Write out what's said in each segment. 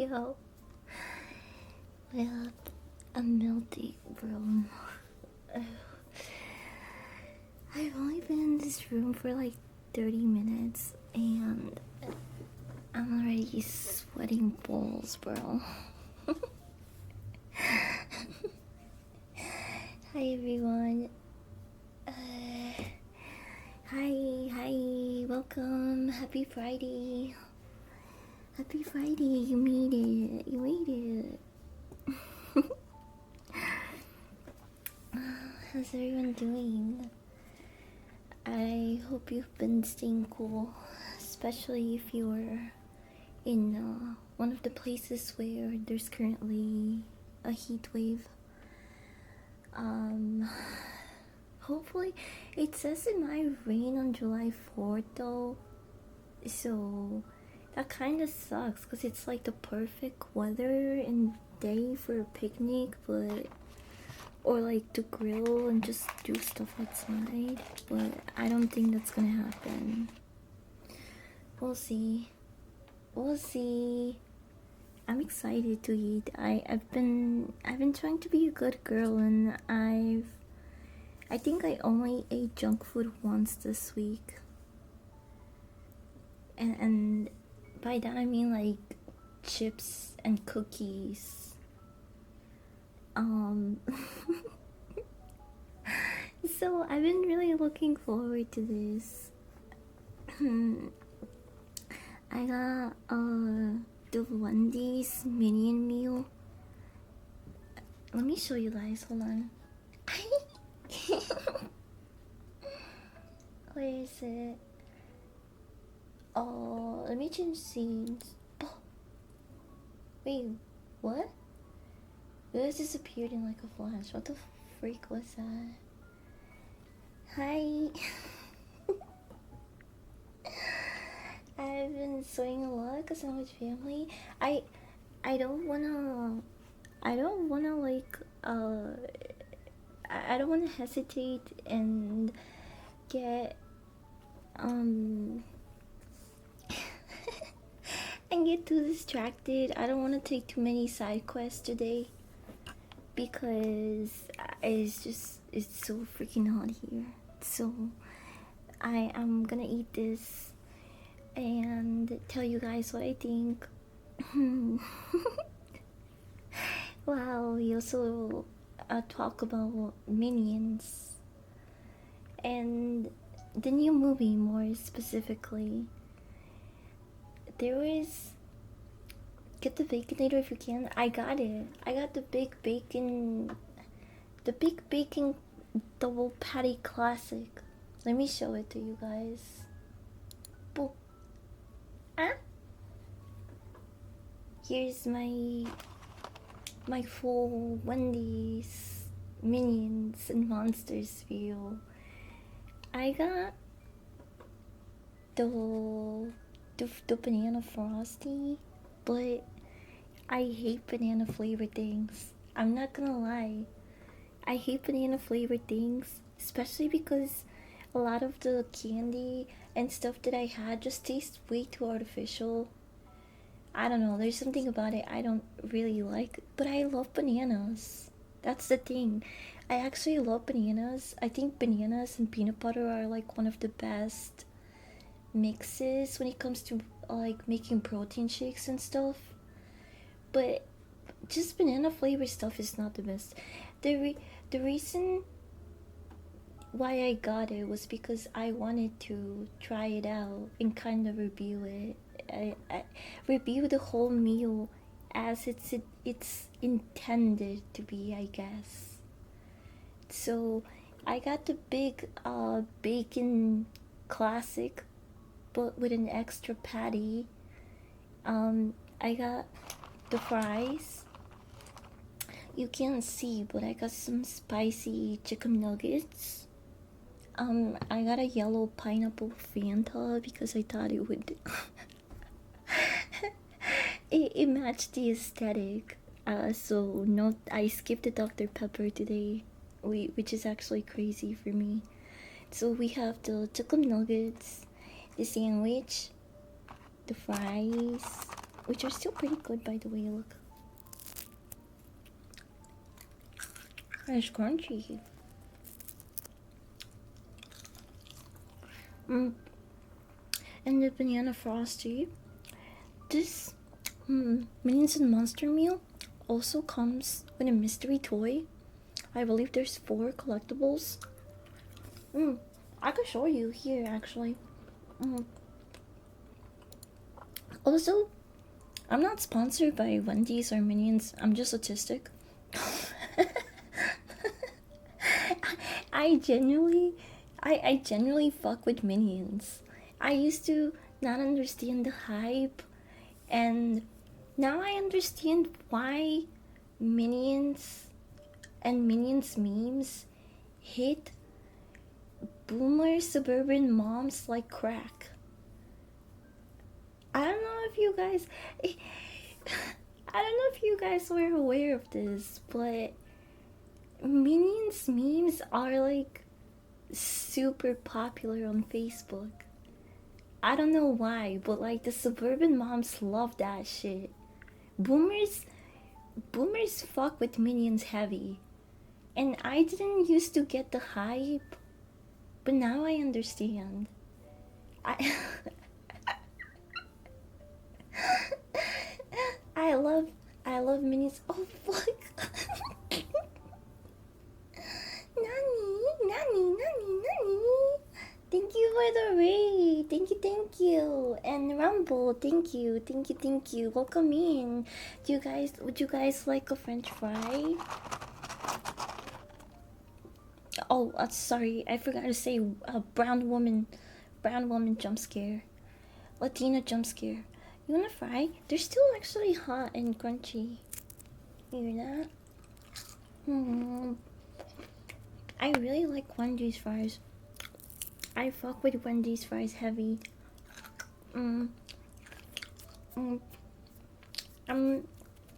Yo, well, I'm melting, bro. I've only been in this room for like 30 minutes and I'm already sweating balls, bro. Hi, everyone. Hi, welcome. Happy Friday. Happy Friday, you made it. You made it. How's everyone doing? I hope you've been staying cool, especially if you're in one of the places where there's currently a heat wave. Hopefully, it says it might rain on July 4th though, so that kind of sucks because it's like the perfect weather and day for a picnic, or like to grill and just do stuff outside, but I don't think that's gonna happen. We'll see. I'm excited to eat. I've been trying to be a good girl, and I think I only ate junk food once this week, and by that I mean like chips and cookies. So I've been really looking forward to this. I got the Wendy's Minion meal. Let me show you guys, hold on. Where is it? Oh, let me change scenes. Oh. Wait, what? It just disappeared in like a flash. What the freak was that? Hi. I've been sewing a lot because I'm with family. I don't wanna like I don't wanna hesitate and get and get too distracted. I don't want to take too many side quests today because it's so freaking hot here. So I'm gonna eat this and tell you guys what I think. Wow, we also talk about Minions and the new movie. More specifically, there is Get the Baconator if you can. I got it. I got the Big Bacon Double Patty Classic. Let me show it to you guys. Boop. Ah? Here's my full Wendy's Minions and Monsters view. I got the banana frosty, but I hate banana flavored things. I'm not gonna lie. I hate banana flavored things, especially because a lot of the candy and stuff that I had just tastes way too artificial. I don't know, there's something about it I don't really like, but I love bananas. That's the thing. I actually love bananas. I think bananas and peanut butter are like one of the best mixes when it comes to like making protein shakes and stuff. But just banana flavored stuff is not the best. The reason why I got it was because I wanted to try it out and kind of review it. I review the whole meal as it's intended to be, I guess. So I got the big bacon classic, but with an extra patty. I got the fries. You can't see, but I got some spicy chicken nuggets. I got a yellow pineapple Fanta because I thought it would it matched the aesthetic. So no, I skipped the Dr. Pepper today, which is actually crazy for me. So we have the chicken nuggets, the sandwich, the fries, which are still pretty good, by the way. Look, it's crunchy. And the banana frosty. This Minions and Monster meal also comes with a mystery toy. I believe there's 4 collectibles. I could show you here actually. Also, I'm not sponsored by Wendy's or Minions. I'm just autistic. I genuinely fuck with Minions. I used to not understand the hype, and now I understand why Minions and Minions memes hit boomer suburban moms like crack. I don't know if you guys were aware of this, but Minions memes are like super popular on Facebook. I don't know why, but like the suburban moms love that shit. Boomers fuck with Minions heavy. And I didn't used to get the hype, but now I understand. I I love Minions. Oh fuck. Nani. Thank you for the raid. Thank you. And Rumble, thank you. Welcome in. Would you guys like a French fry? Oh, sorry, I forgot to say brown woman jump scare. Latina jump scare. You wanna fry? They're still actually hot and crunchy. You hear that? I really like Wendy's fries. I fuck with Wendy's fries heavy. I'm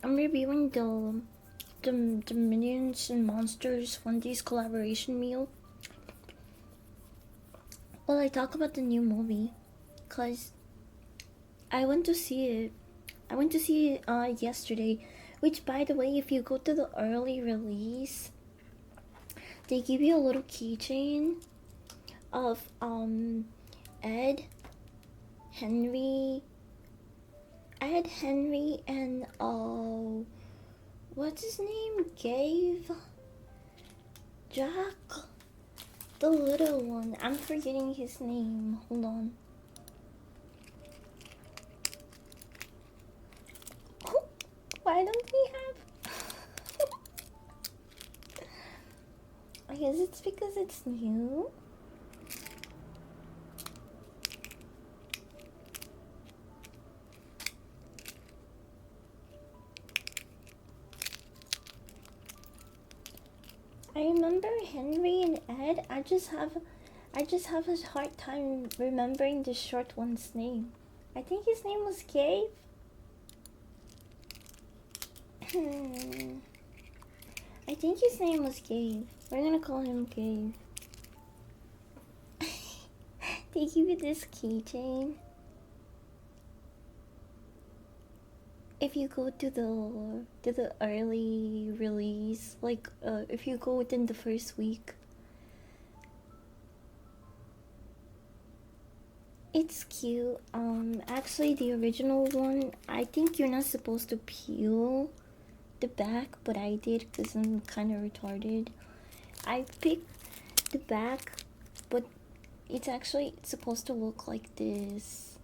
reviewing the Minions and Monsters Wendy's collaboration meal. Well, I talk about the new movie, cause I went to see it. Yesterday, which, by the way, if you go to the early release, they give you a little keychain of Ed, Henry, and what's his name? Jack, the little one. I'm forgetting his name. Hold on. Oh, why don't we have? I guess it's because it's new. I remember Henry and Ed. I just have a hard time remembering the short one's name. I think his name was Gabe. I think his name was Gabe. We're gonna call him Gabe. They give you this keychain. If you go to the early release, like if you go within the first week, it's cute. Actually, the original one, I think you're not supposed to peel the back, but I did because I'm kind of retarded. I picked the back, but it's actually supposed to look like this.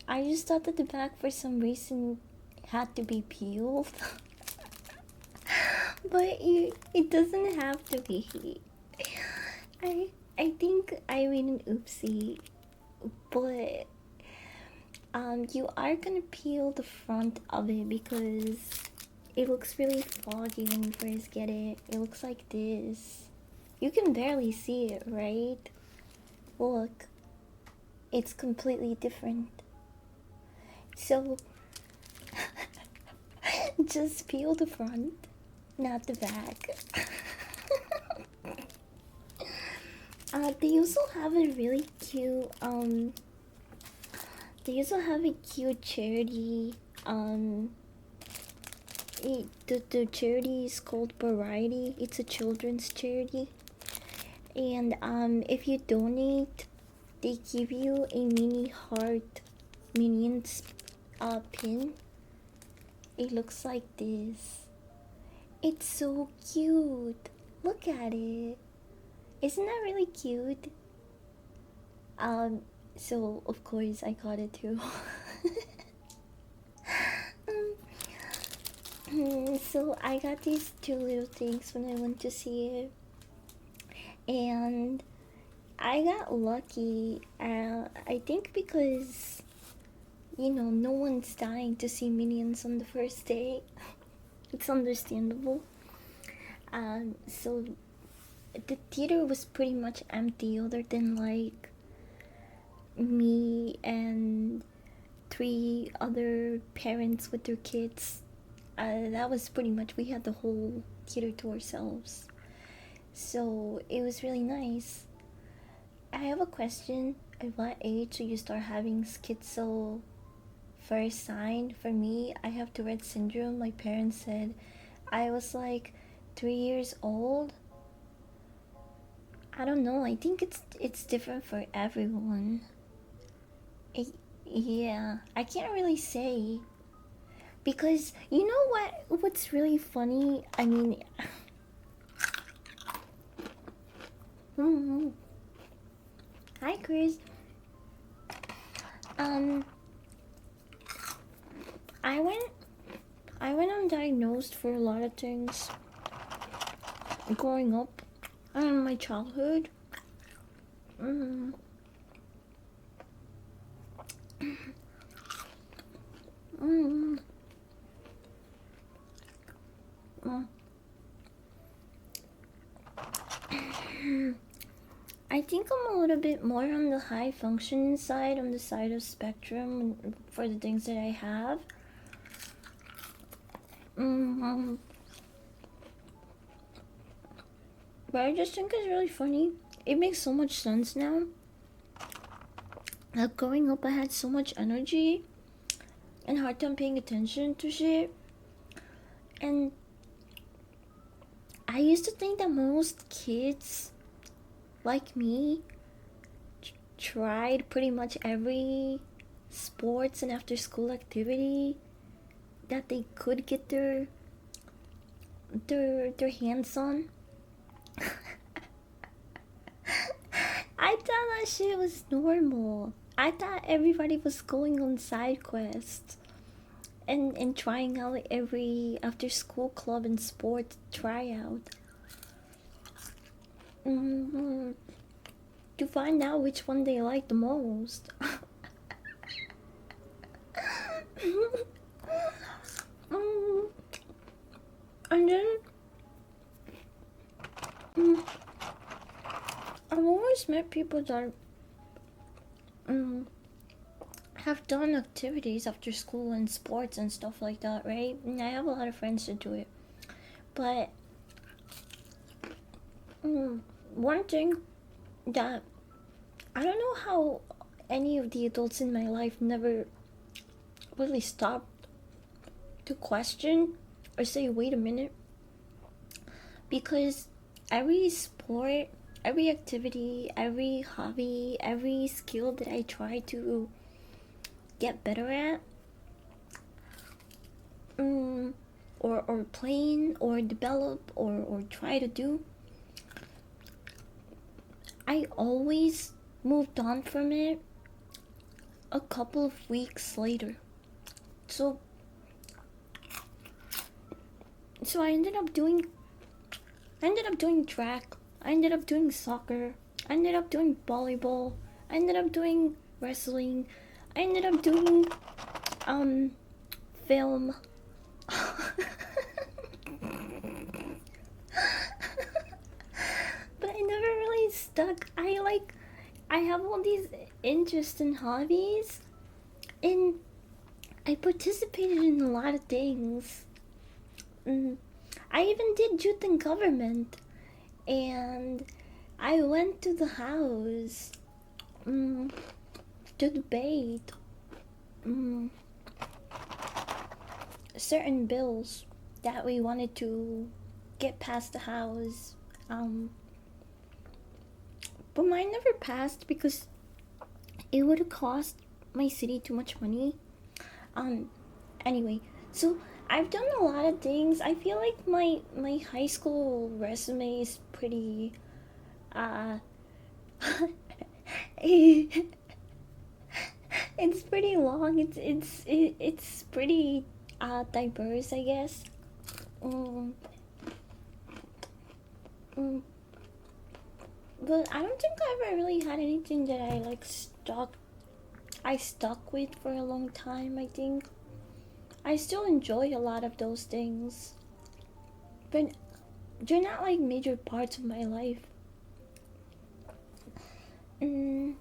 I just thought that the back for some reason had to be peeled. But it doesn't have to be. I think I made an oopsie, but you are gonna peel the front of it because it looks really foggy when you first get it. It looks like this. You can barely see it, right? Look, it's completely different. So just peel the front, not the back. They also have a really cute charity Um, the charity is called Variety. It's a children's charity, and if you donate, they give you a mini heart minions pin. It looks like this. It's so cute. Look at it. Isn't that really cute? So of course I got it too. So I got these two little things when I went to see it, and I got lucky. I think because no one's dying to see Minions on the first day. It's understandable. So the theater was pretty much empty, other than like me and three other parents with their kids. That was pretty much, we had the whole theater to ourselves. So it was really nice. I have a question. At what age do you start having schizo first sign? For me, I have Tourette syndrome. My parents said I was like 3 years old. I don't know. I think it's different for everyone. Yeah, I can't really say, because you know what's really funny? I mean, hi Chris. I went undiagnosed for a lot of things growing up and my childhood. I think I'm a little bit more on the high functioning side, on the side of spectrum for the things that I have. But I just think it's really funny. It makes so much sense now. Like growing up, I had so much energy and hard time paying attention to shit. And I used to think that most kids like me tried pretty much every sports and after school activity that they could get their hands on. I thought that shit was normal. I thought everybody was going on side quests and trying out every after school club and sport tryout. To find out which one they like the most. And then I've always met people that have done activities after school and sports and stuff like that, right? And I have a lot of friends that do it. But one thing that I don't know how any of the adults in my life never really stopped to question or say, wait a minute. Because every sport, every activity, every hobby, every skill that I try to get better at, or playing, or develop, or try to do, I always moved on from it a couple of weeks later. So I ended up doing track, I ended up doing soccer, I ended up doing volleyball, I ended up doing wrestling, I ended up doing film. But I never really stuck. I have all these interests and hobbies, and I participated in a lot of things. I even did youth and government, and I went to the house to debate. certain bills that we wanted to get past the house. But mine never passed because it would have cost my city too much money. Anyway, so I've done a lot of things. I feel like my high school resume is pretty uh it's pretty long. It's pretty diverse, I guess. Um, mm, but I don't think I ever really had anything that I like stuck with for a long time. I think I still enjoy a lot of those things, but they're not like major parts of my life. Mm,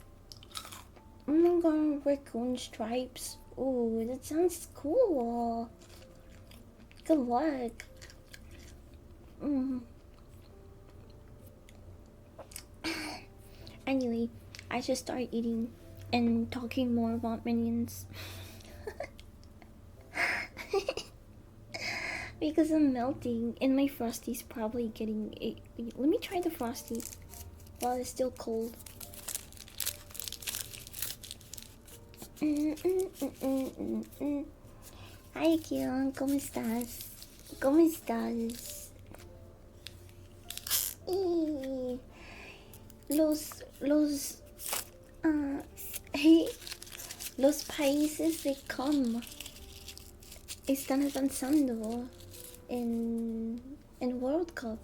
I'm gonna raccoon stripes. Ooh, that sounds cool. Good luck. Mm. Anyway, I should start eating and talking more about minions. Because I'm melting and my Frosty's probably getting a. Let me try the Frosty while it's still cold. Hi, Kion, ¿cómo estás? ¿Cómo estás? Y los hey, los países de com están avanzando en World Cup.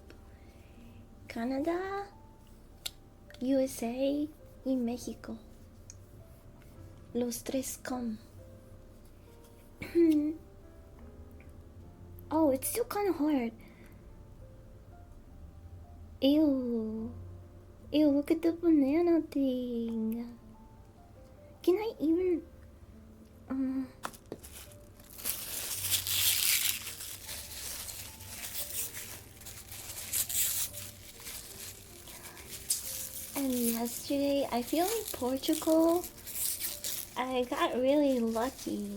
Canadá, USA y México. Los tres com. Oh, it's still kind of hard. Ew. Ew, look at the banana thing. Can I even... And yesterday, I feel like Portugal, I got really lucky.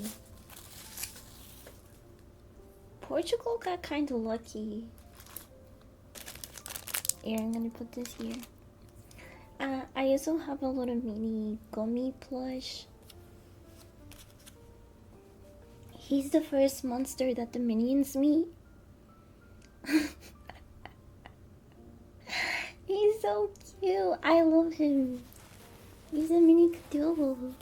Portugal got kind of lucky. Here, I'm gonna put this here. I also have a little mini gummy plush. He's the first monster that the minions meet. He's so cute. I love him. He's a mini Cthulhu.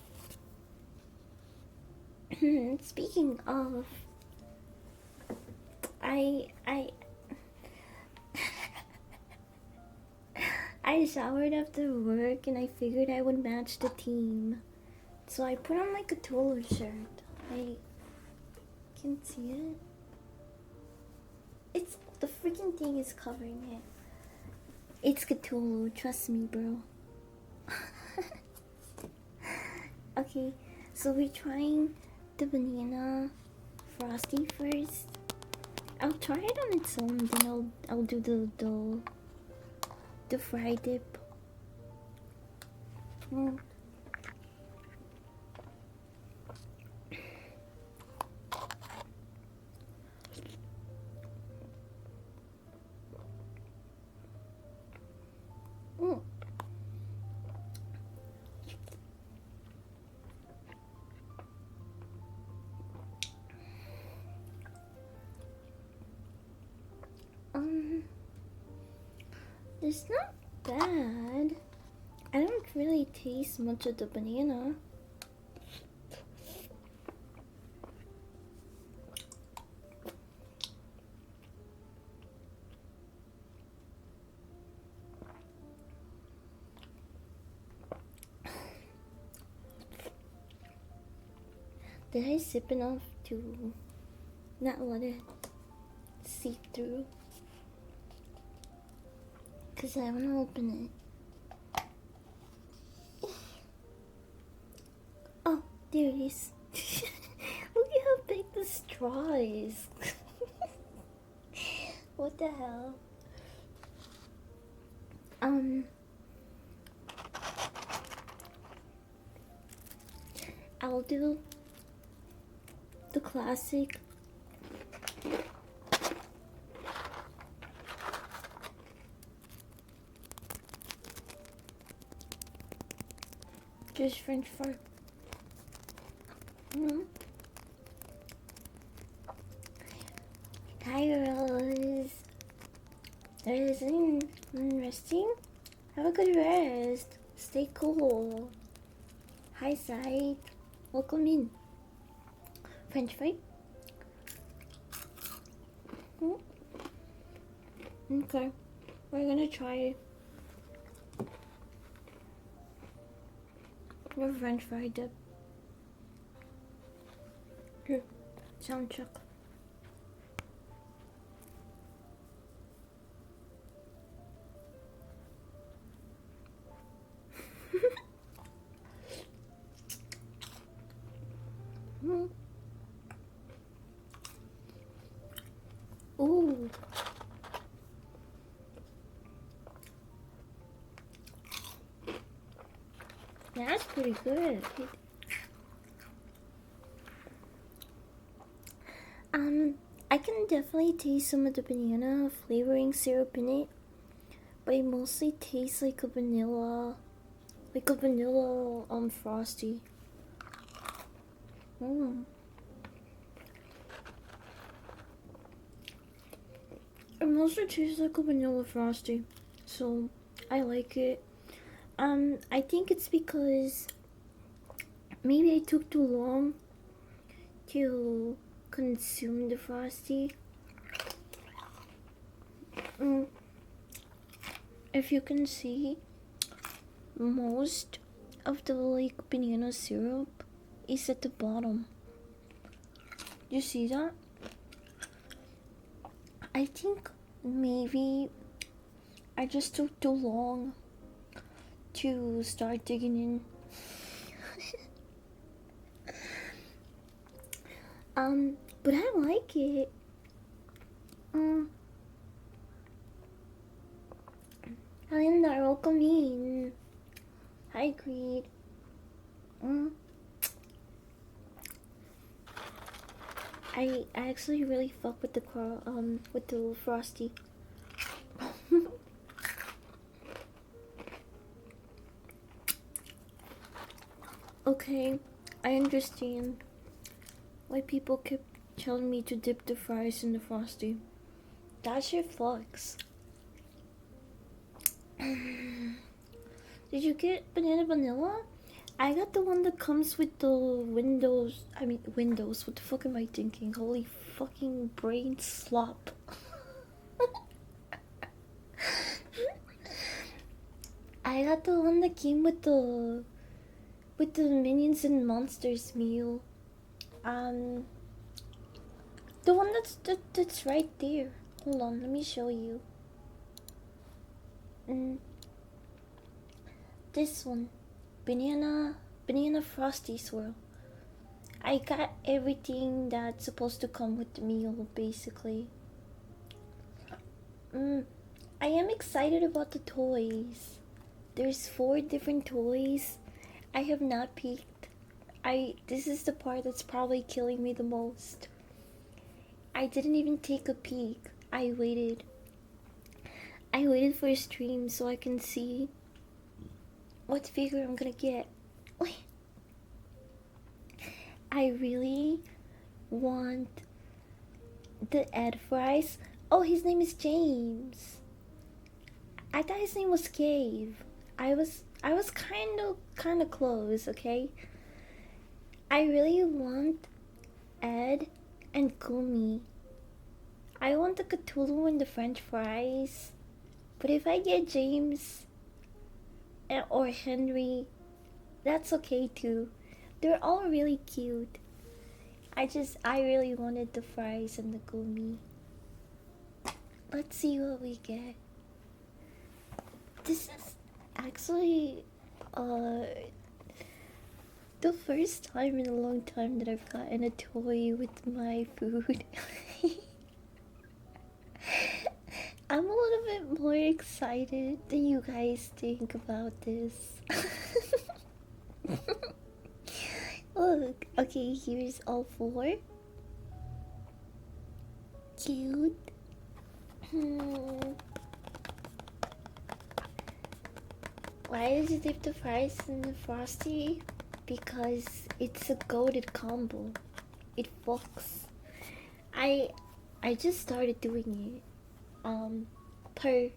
Speaking of, I showered after work and I figured I would match the team. So I put on my Cthulhu shirt. I can see it. It's the freaking thing is covering it. It's Cthulhu, trust me, bro. Okay, so we're trying the banana Frosty first. I'll try it on its own, then I'll do the fry dip. Mm. Mm. It's not bad. I don't really taste much of the banana. Did I sip enough to not let it seep through? Because I want to open it. Oh, there it is. Look at how big the straw is. What the hell? I'll do the classic Just French fry. Hi, Rose. Resting? Have a good rest. Stay cool. Hi, Side. Welcome in. French fry? Okay. We're gonna try your French fry dip. Here, sound check. Ooh. That's pretty good. I can definitely taste some of the banana flavoring syrup in it, but it mostly tastes like a vanilla frosty. It mostly tastes like a vanilla frosty, so I like it. I think it's because maybe I took too long to consume the frosty. If you can see, most of the banana syrup is at the bottom. You see that? I think maybe I just took too long to start digging in. But I like it. Linda, welcome in. Hi, Creed. I actually really fuck with the frosty. Okay, I understand why people kept telling me to dip the fries in the frosty. That shit fucks. Did you get banana vanilla? I got the one that comes with the windows. What the fuck am I thinking? Holy fucking brain slop. I got the one that came with the Minions and Monsters meal. The one that's right there. Hold on, let me show you. This one, banana frosty swirl. I got everything that's supposed to come with the meal, basically. I am excited about the toys. There's 4 different toys. I have not peeked. This is the part that's probably killing me the most. I didn't even take a peek. I waited for a stream so I can see what figure I'm gonna get. I really want the Ed fries. Oh, his name is James. I thought his name was Cave. I was kind of close, okay? I really want Ed and Gumi. I want the Cthulhu and the French fries. But if I get James or Henry, that's okay too. They're all really cute. I really wanted the fries and the Gumi. Let's see what we get. This is actually the first time in a long time that I've gotten a toy with my food. I'm a little bit more excited than you guys think about this. Look, okay, here's all 4. cute. Why did you dip the fries in the Frosty? Because it's a goated combo. It fucks. I just started doing it. Per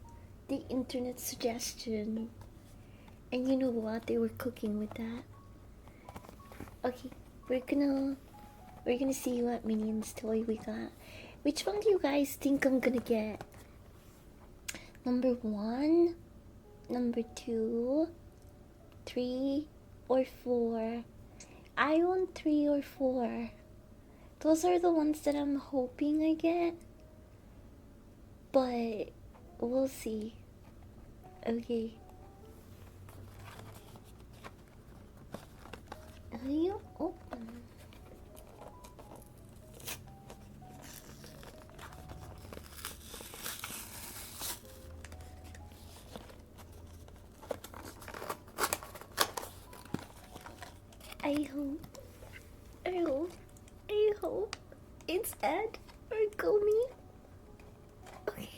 the internet suggestion. And you know what? They were cooking with that. Okay, we're gonna see what Minions toy we got. Which one do you guys think I'm gonna get? Number 1, number 2, 3, or 4? I want 3 or 4. Those are the ones that I'm hoping I get. But we'll see. Okay. How do you open? I hope it's Ed or Gomi. Okay.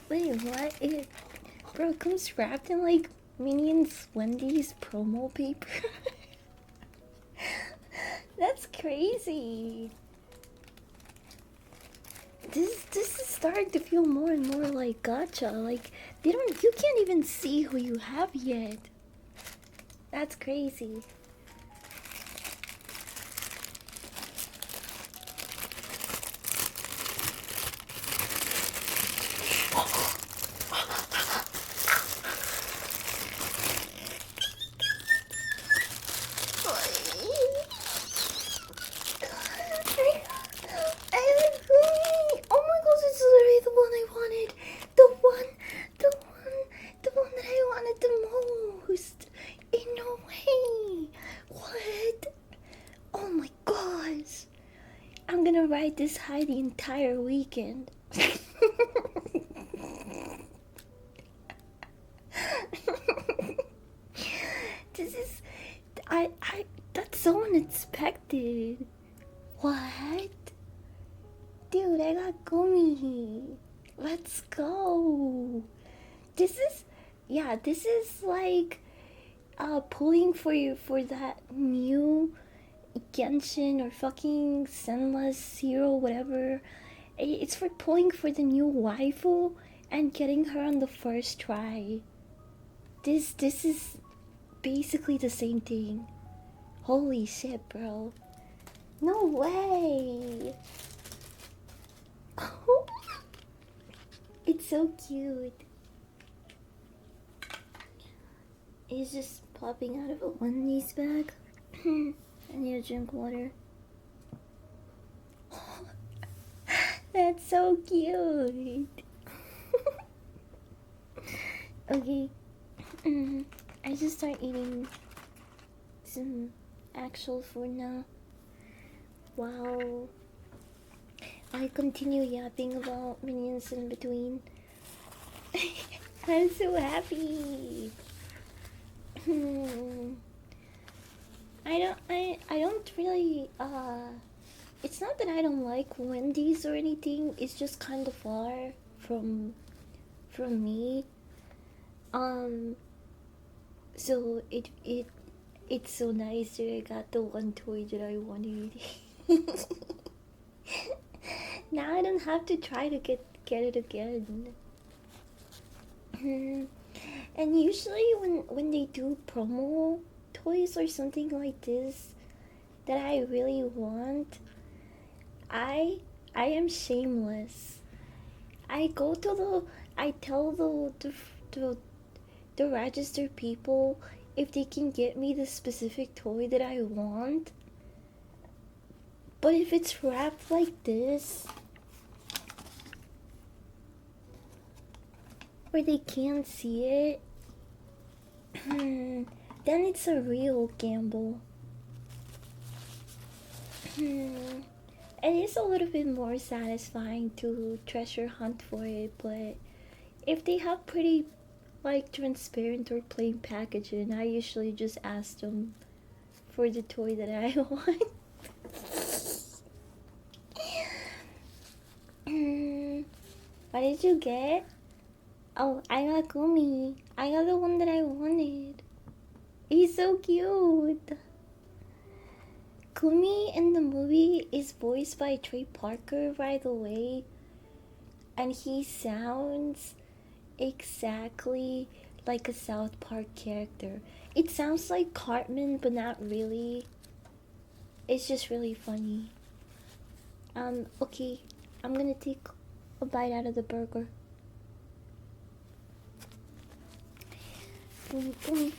Wait, what? Bro, it comes wrapped in like Minions Wendy's promo paper. That's crazy. This is starting to feel more and more like gacha. Like you can't even see who you have yet. That's crazy. This high the entire weekend. This is I that's so unexpected. What? Dude, I got Gumi. Let's go. This is like pulling for that new Genshin or fucking Senless Hero, whatever. It's for pulling for the new waifu and getting her on the first try. This is basically the same thing. Holy shit, bro. No way. It's so cute. It's just popping out of a Wendy's bag. I need to drink water. That's so cute. Okay. I just start eating some actual food now. Wow. I continue yapping about Minions in between. I'm so happy. I don't really it's not that I don't like Wendy's or anything, it's just kind of far from me. So it's so nice that I got the one toy that I wanted. Now I don't have to try to get it again. And usually when they do promo toys or something like this that I really want, I am shameless. I tell the register people if they can get me the specific toy that I want. But if it's wrapped like this, where they can't see it, then it's a real gamble. Hmm, it is a little bit more satisfying to treasure hunt for it, but if they have pretty like transparent or plain packaging, I usually just ask them for the toy that I want. What did you get? Oh, I got Gumi. I got the one that I wanted. He's so cute. Gumi in the movie is voiced by Trey Parker, by the way, and he sounds exactly like a South Park character. It sounds like Cartman, but not really. It's just really funny. Okay, I'm gonna take a bite out of the burger. Ooh.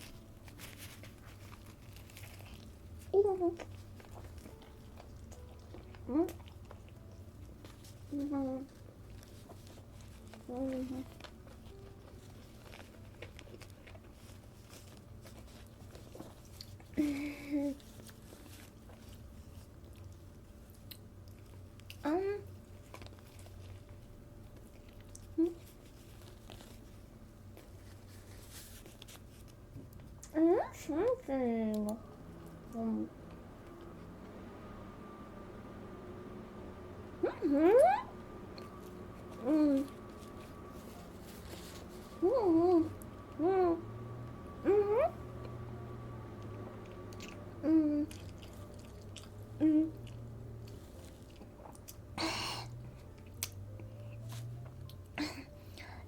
Um, something.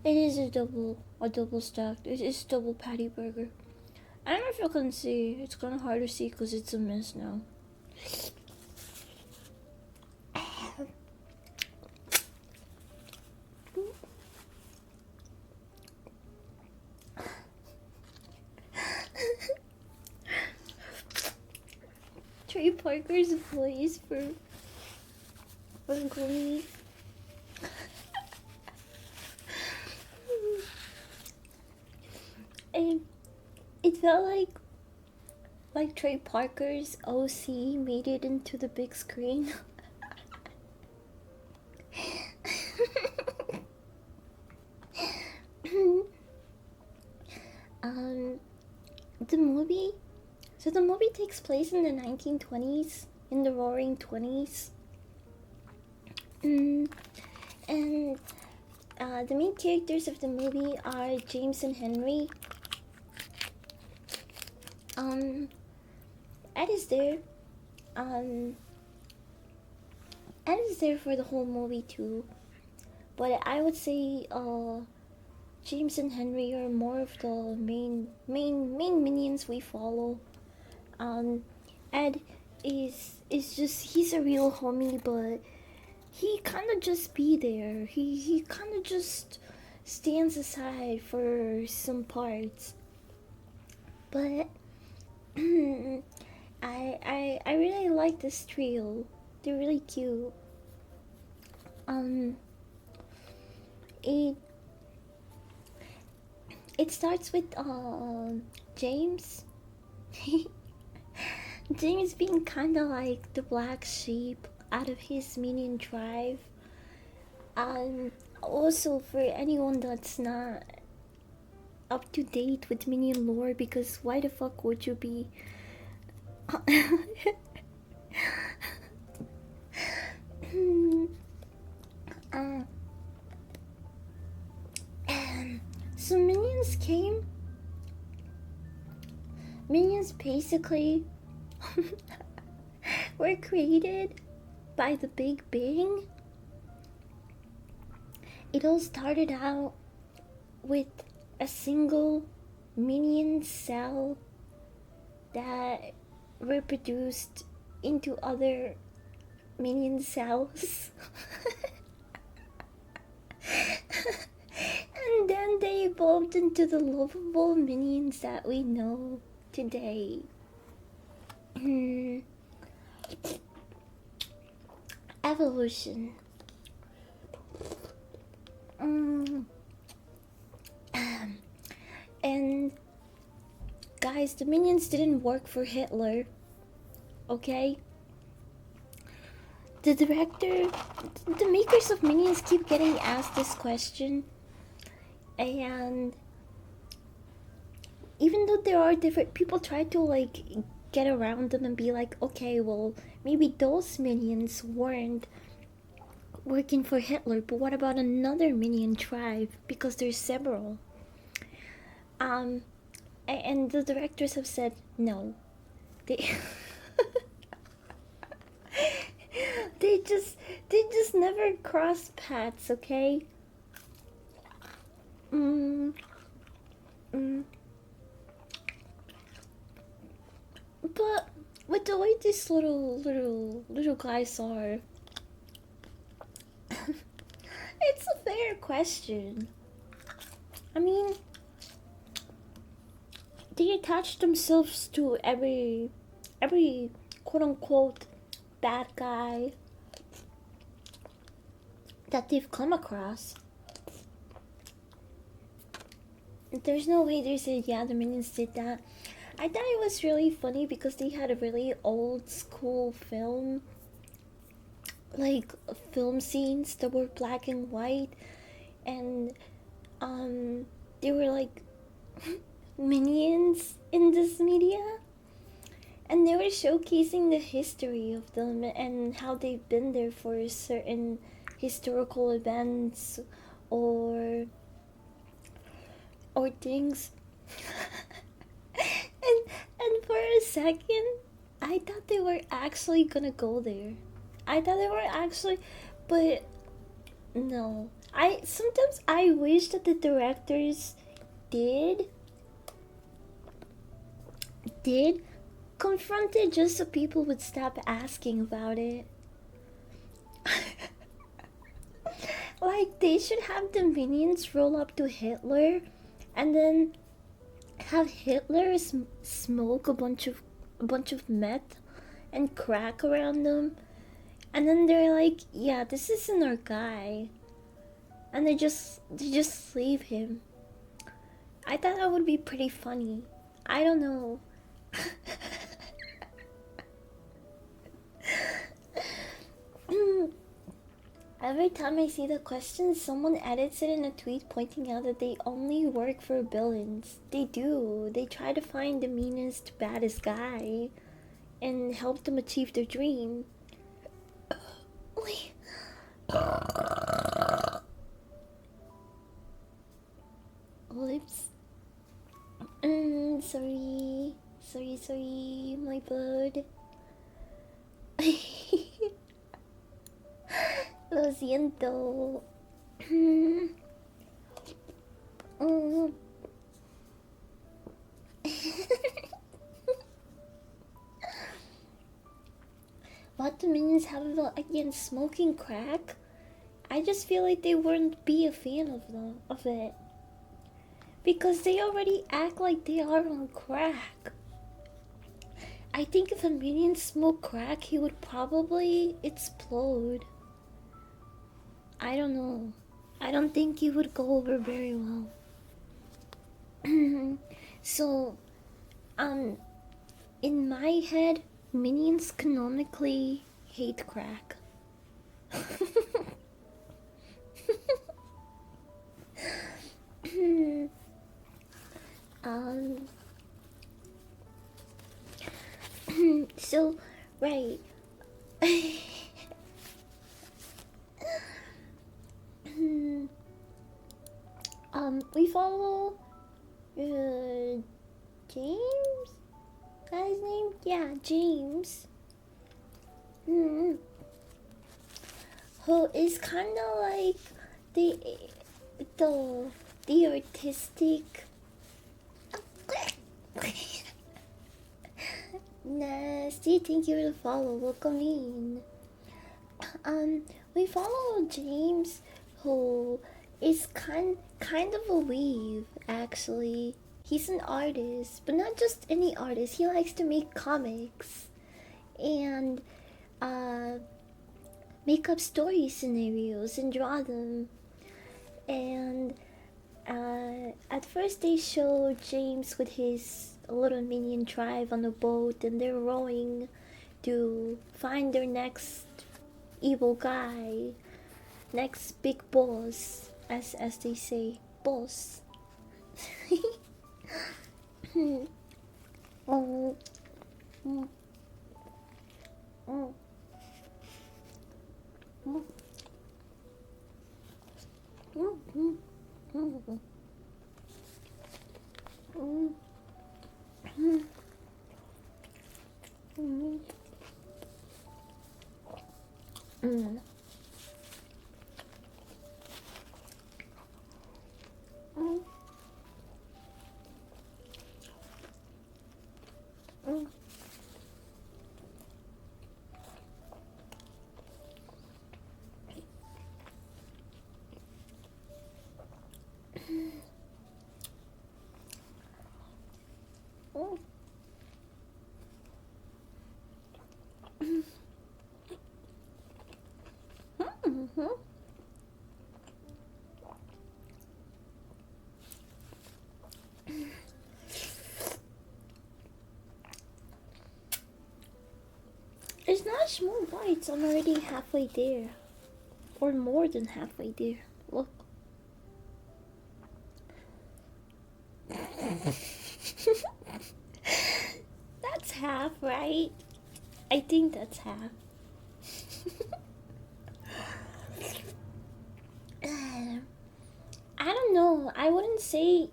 It is a double stacked. It is double patty burger. I don't know if you can see. It's kind of hard to see because it's a mess now. Trey Parker's voice for Glee. And it felt like Trey Parker's OC made it into the big screen. The movie. So the movie takes place in the 1920s, in the Roaring 20s. And the main characters of the movie are James and Henry. Ed is there. Ed is there for the whole movie too. But I would say James and Henry are more of the main minions we follow. Ed is just, he's a real homie, but he kind of just be there. He kind of just stands aside for some parts. But I really like this trio. They're really cute. It starts with James. James being kind of like the black sheep out of his minion tribe. Also for anyone that's not up to date with minion lore, because why the fuck would you be? So minions basically were created by the Big Bang. It all started out with a single minion cell that reproduced into other minion cells. And then they evolved into the lovable minions that we know today. Evolution. And guys, the minions didn't work for Hitler, okay? the director, the makers of Minions keep getting asked this question, and even though there are different people try to like get around them and be like, okay, well, maybe those minions weren't working for Hitler, but what about another minion tribe? Because there's several. And the directors have said no. They they just never cross paths, okay? Mm, mm. But with the way these little guys are, it's a fair question. I mean, they attach themselves to every quote unquote bad guy that they've come across. There's no way they said, yeah, the minions did that. I thought it was really funny because they had a really old school film, like film scenes that were black and white, and they were like minions in this media, and they were showcasing the history of them and how they've been there for certain historical events or things. and for a second I thought they were actually gonna go there. I thought they were actually, but no. Sometimes I wish that the directors did confront it just so people would stop asking about it. Like, they should have the minions roll up to Hitler and then have Hitler smoke a bunch of meth and crack around them, and then they're like, yeah, this isn't our guy, and they just leave him. I thought that would be pretty funny. I don't know. Every time I see the question, someone edits it in a tweet pointing out that they only work for villains. They do. They try to find the meanest, baddest guy and help them achieve their dream. Lips. Sorry, my bud. Lo siento. What the minions have against smoking crack? I just feel like they wouldn't be a fan of it. Because they already act like they are on crack. I think if a minion smoked crack, he would probably explode. I don't know. I don't think he would go over very well. So, in my head, minions canonically hate crack. So, right. We follow James? That his name? Yeah, James. Who is kind of like the artistic. Nasty, thank you for the follow. Welcome in. We follow James, who is kind of a weave, actually. He's an artist, but not just any artist. He likes to make comics and make up story scenarios and draw them. And at first they show James with his little minion tribe on a boat, and they're rowing to find their next evil guy, next big boss, as they say, boss. Oh. Mm. Mm. Mm. Mm. Mm. Mm. Mm. Mm. Mm. Mm. Mm. Mm. Mm. Mhm. It's not small bites. I'm already halfway there, or more than halfway there. Look. That's half, right? I think that's half. I don't know. I wouldn't say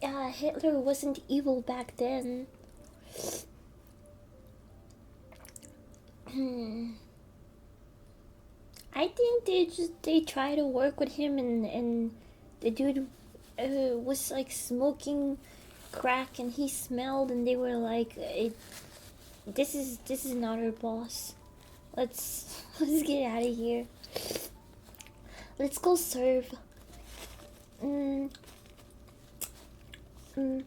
Hitler wasn't evil back then. I think they try to work with him, and the dude was like smoking crack, and he smelled, and they were like, this is not our boss. Let's get out of here. Let's go serve. Mm. Mm.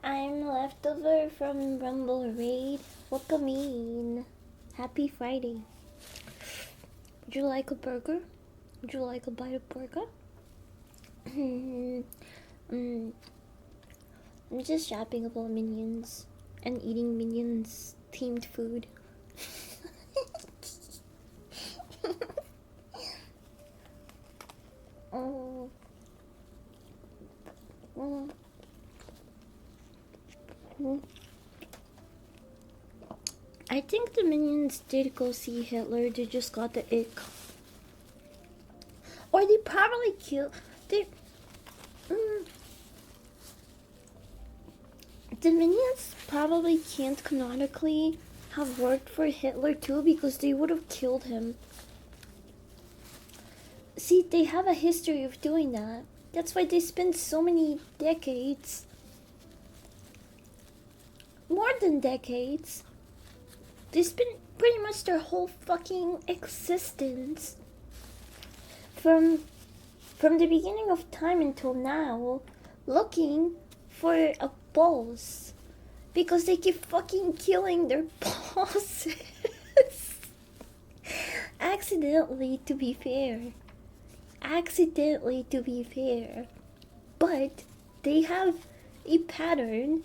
I'm leftover from Rumble Raid. Welcome in. Happy Friday. Would you like a burger? Would you like a bite of burger? I'm just shopping about Minions and eating Minions themed food. Oh. Mm. Mm. I think the Minions did go see Hitler. They just got the ick, or they probably killed. The Minions probably can't canonically have worked for Hitler too, because they would have killed him. See, they have a history of doing that. That's why they spent so many decades, more than decades. They spent pretty much their whole fucking existence from the beginning of time until now looking for a boss, because they keep fucking killing their bosses. Accidentally, to be fair. But they have a pattern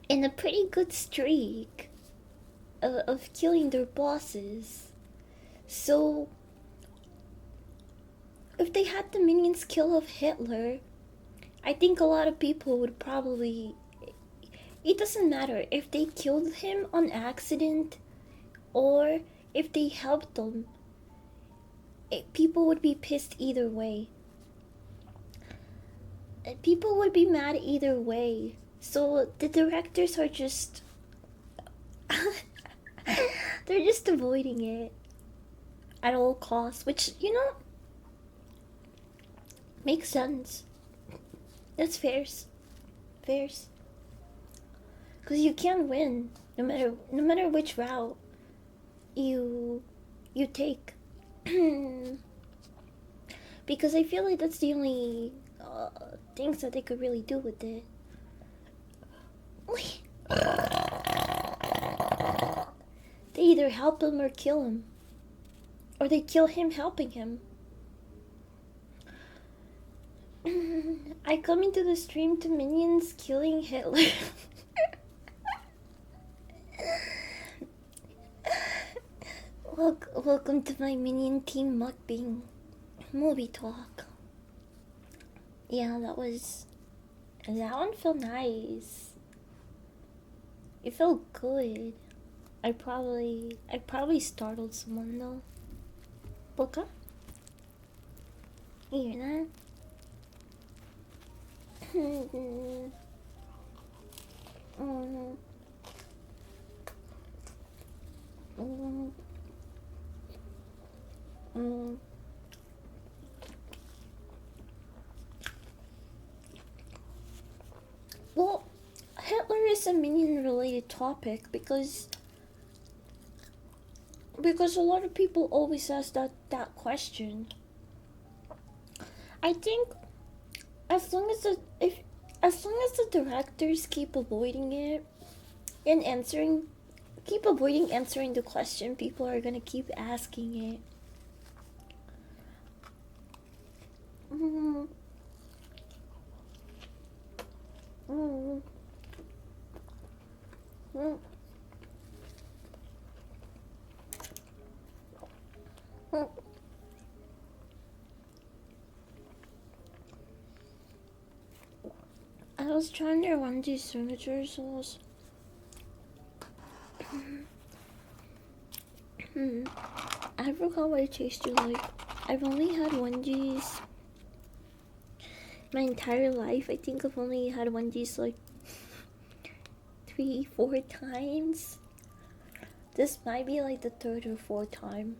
and a pretty good streak of killing their bosses. So if they had the Minions kill off Hitler, I think a lot of people would probably... It doesn't matter if they killed him on accident or if they helped them. People would be pissed either way. People would be mad either way. So the directors are just... they're just avoiding it at all costs, which, makes sense. That's fairs. Because you can't win no matter which route you take. Because I feel like that's the only things that they could really do with it. They either help him or kill him, or they kill him helping him. I come into the stream to Minions killing Hitler. Welcome to my Minion Team Mukbang movie talk. Yeah, that one felt nice. It felt good. I probably startled someone though. Boca? You hear that? Well, Hitler is a minion related topic because a lot of people always ask that question. I think as long as the directors keep avoiding it and keep avoiding answering the question, people are gonna keep asking it. I was trying to run these signature sauce. I forgot what it tasted like. I've only had Wendy's my entire life. I think I've only had Wendy's like 3-4 times. This might be like the third or fourth time.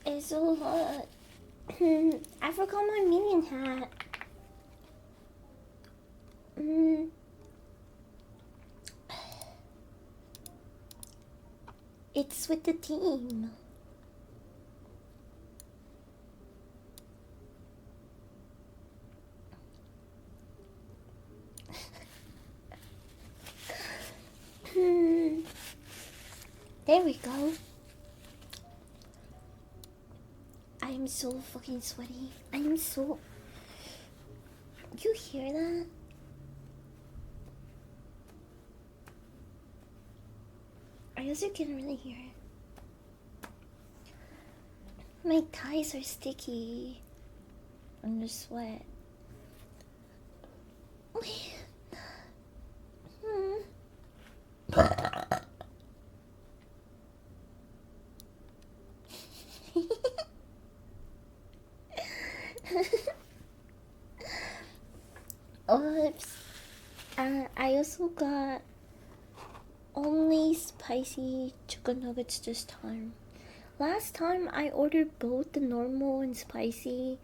It's so hot. I forgot my minion hat. It's with the team. There we go. I'm so fucking sweaty. I'm so... You hear that? I guess you can really hear it. My thighs are sticky from the sweat. Oops. I also got only spicy chicken nuggets this time. Last time I ordered both the normal and spicy,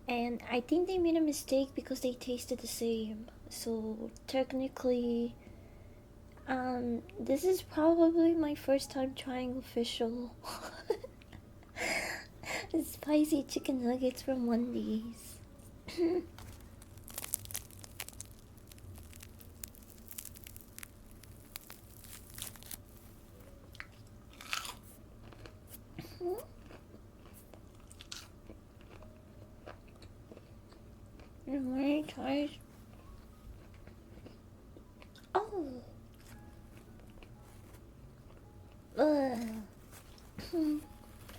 and I think they made a mistake because they tasted the same. So technically, this is probably my first time trying official spicy chicken nuggets from Wendy's. My thighs. Oh.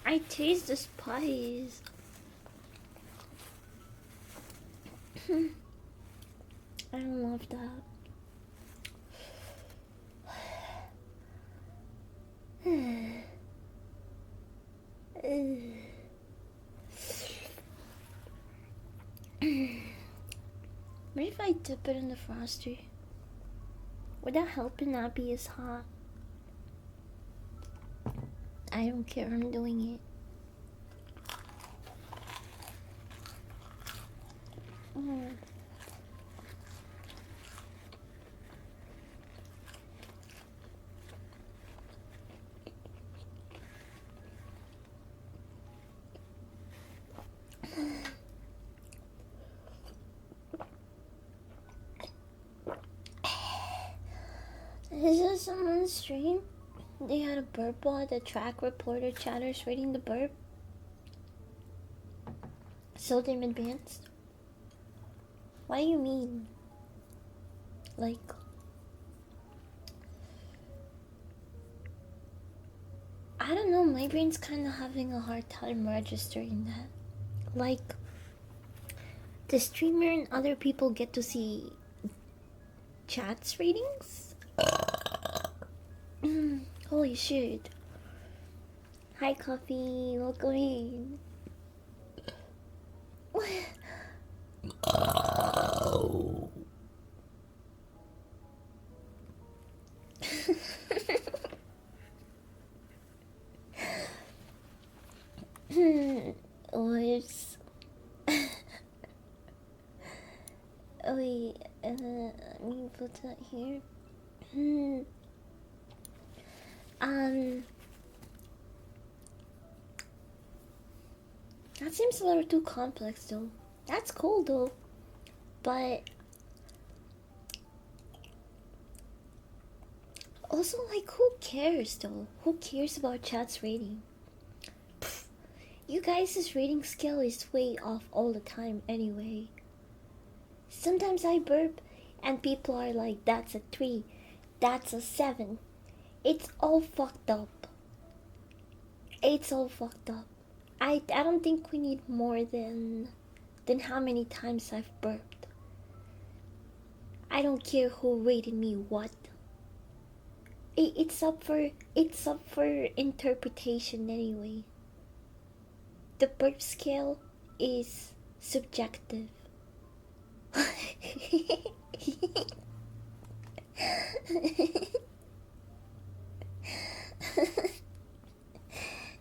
I taste the spice. I don't love that. What if I dip it in the Frosty? Would that help it not be as hot? I don't care, I'm doing it. Is there someone stream? They had a burp while the track reporter chatters reading the burp. So damn advanced. What do you mean? Like, I don't know, my brain's kind of having a hard time registering that. Like, the streamer and other people get to see chat's ratings? Holy shit. Hi, Coffee. Welcome in. Oops. Oh, wait, let me put that here. That seems a little too complex though. That's cool though, but also, like, who cares though? Who cares about chat's rating? Pfft, you guys' rating scale is way off all the time anyway. Sometimes I burp and people are like, that's a 3, that's a 7. It's all fucked up. It's all fucked up. I don't think we need more than how many times I've burped. I don't care who rated me what. It's up for interpretation anyway. The burp scale is subjective.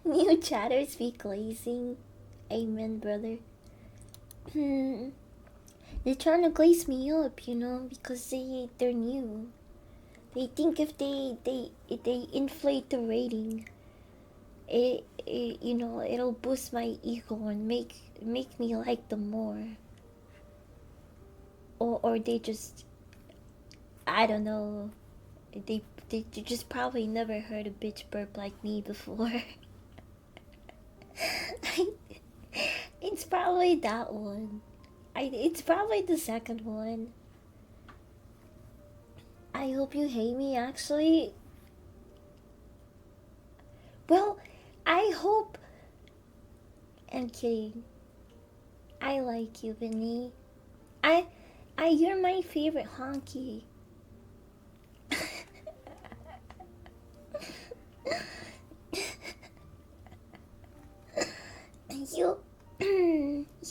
New chatters be glazing. Amen, brother. They're trying to glaze me up, you know, because they're new. They think if they inflate the rating, it you know, it'll boost my ego and make me like them more. Or they just, I don't know. They just probably never heard a bitch burp like me before. It's probably that one. It's probably the second one. I hope you hate me, actually. Well, I hope... I'm kidding. I like you, Vinny. You're my favorite honky.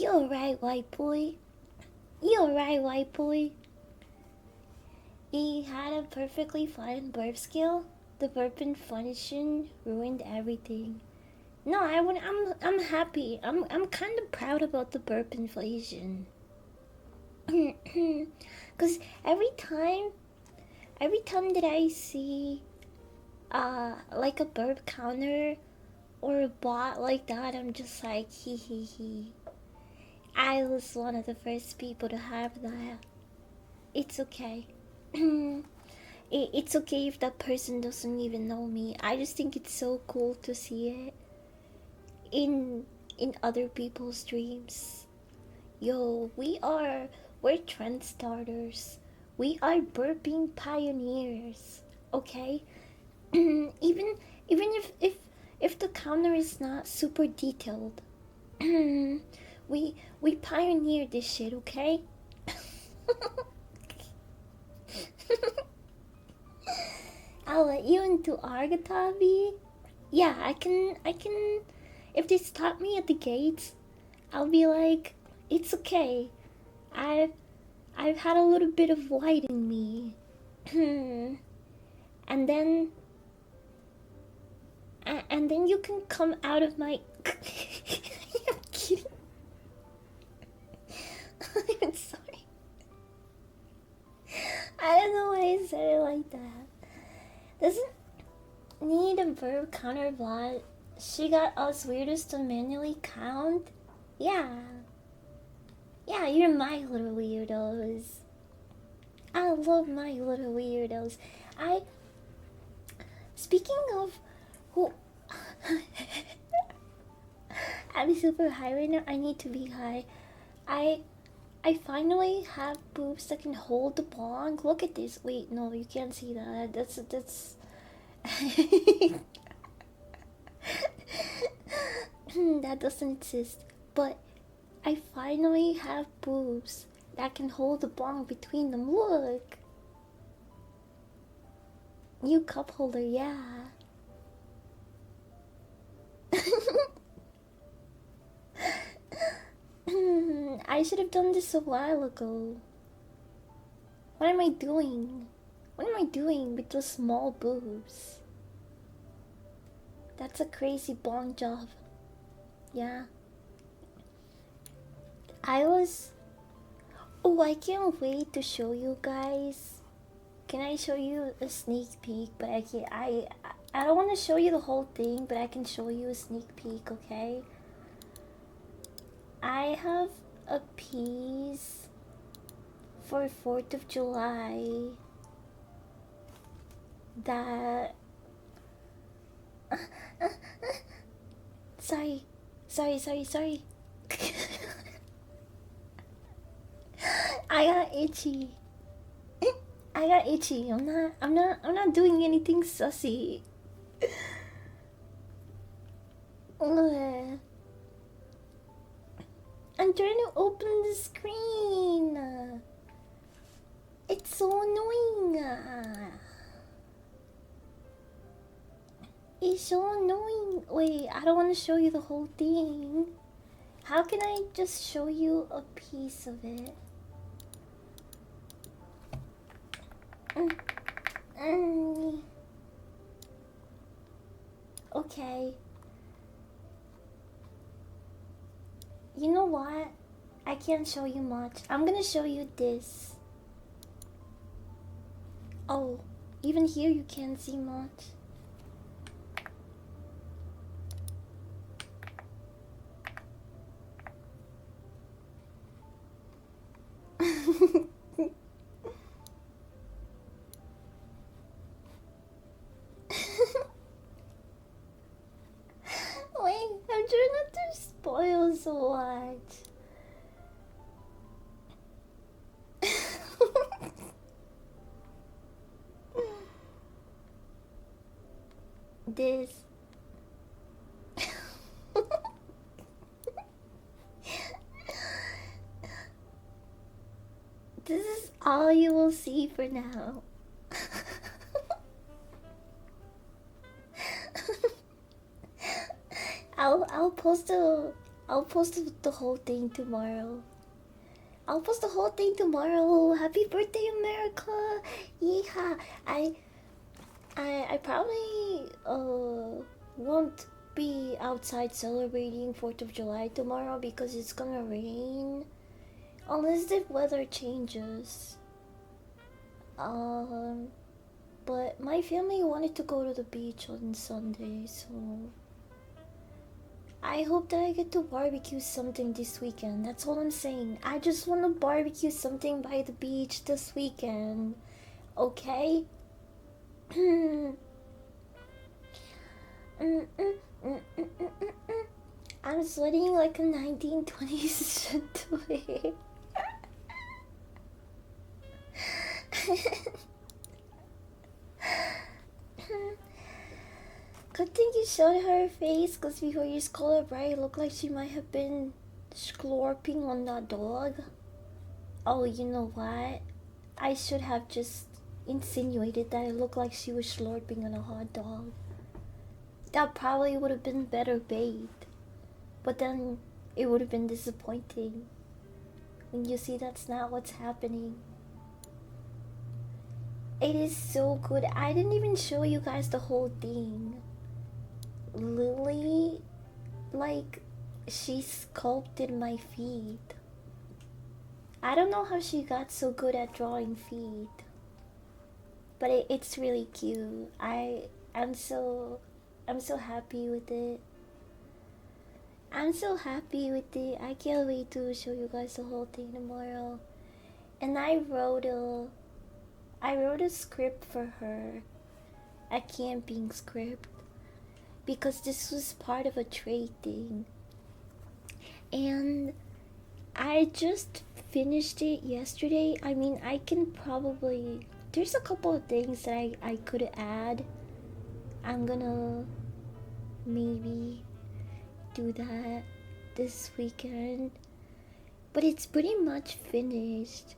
You're right, white boy. You're right, white boy. He had a perfectly fine burp skill. The burp inflation ruined everything. No, I'm happy. I'm kind of proud about the burp inflation. Cause every time that I see like a burp counter or a bot like that, I'm just like, hee hee hee. I was one of the first people to have that. It's okay. It's okay if that person doesn't even know me. I just think it's so cool to see it in other people's dreams. Yo, we're trend starters. We are burping pioneers. Okay? even if the counter is not super detailed. we pioneered this shit, okay? I'll let you into Argatavi. Yeah, I can. If they stop me at the gates, I'll be like, it's okay. I've had a little bit of light in me. and then you can come out of my... I'm kidding. I'm sorry. I don't know why I said it like that. Doesn't need a verb counter bot. She got us weirdos to manually count. Yeah, you're my little weirdos. I love my little weirdos. Speaking of who, I'm super high right now. I need to be high. I I finally have boobs that can hold the bong. Look at this. Wait, no, you can't see that. That's that doesn't exist. But I finally have boobs that can hold the bong between them. Look, new cup holder. Yeah. I should have done this a while ago. What am I doing? What am I doing with those small boobs? That's a crazy bong job. Yeah. I was. Oh, I can't wait to show you guys. Can I show you a sneak peek? But I can't. I don't want to show you the whole thing, but I can show you a sneak peek, okay? I have a piece for 4th of July that sorry. I got itchy. I got itchy. I'm not doing anything sussy. Ugh. I'm trying to open the screen. It's so annoying. It's so annoying. Wait, I don't want to show you the whole thing. How can I just show you a piece of it? Okay. You know what? I can't show you much. I'm gonna show you this. Oh, even here you can't see much. Wait, I'm trying not to spoil so much. This. This is all you will see for now. I'll post the whole thing tomorrow. I'll post the whole thing tomorrow. Happy birthday, America! Yeah, I probably won't be outside celebrating 4th of July tomorrow because it's gonna rain. Unless the weather changes. But my family wanted to go to the beach on Sunday, so I hope that I get to barbecue something this weekend. That's all I'm saying. I just want to barbecue something by the beach this weekend. Okay? I'm sweating like a 1920s gentleman. Good thing you showed her face, because before you called her bright, it looked like she might have been slurping on that dog. Oh, you know what? I should have just insinuated that it looked like she was slurping on a hot dog. That probably would have been better bait. But then it would have been disappointing when you see that's not what's happening. It is so good. I didn't even show you guys the whole thing. Lily, like, she sculpted my feet. I don't know how she got so good at drawing feet, but it's really cute. I'm so happy with it. I'm so happy with it. I can't wait to show you guys the whole thing tomorrow. And I wrote a script for her, a camping script because this was part of a trade thing. And I just finished it yesterday. I mean, I can probably. There's a couple of things that I could add. I'm gonna maybe do that this weekend. But it's pretty much finished.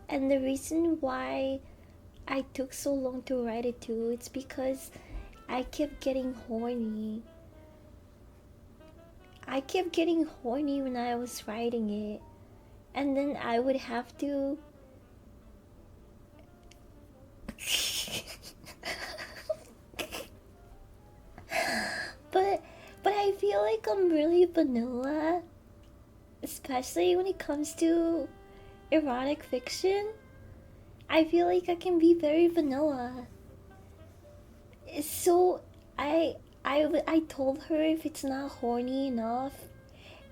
And the reason why I took so long to write it too, it's because I kept getting horny. I kept getting horny when I was writing it. And then I would have to but I feel like I'm really vanilla, especially when it comes to erotic fiction. I feel like I can be very vanilla. So I told her if it's not horny enough,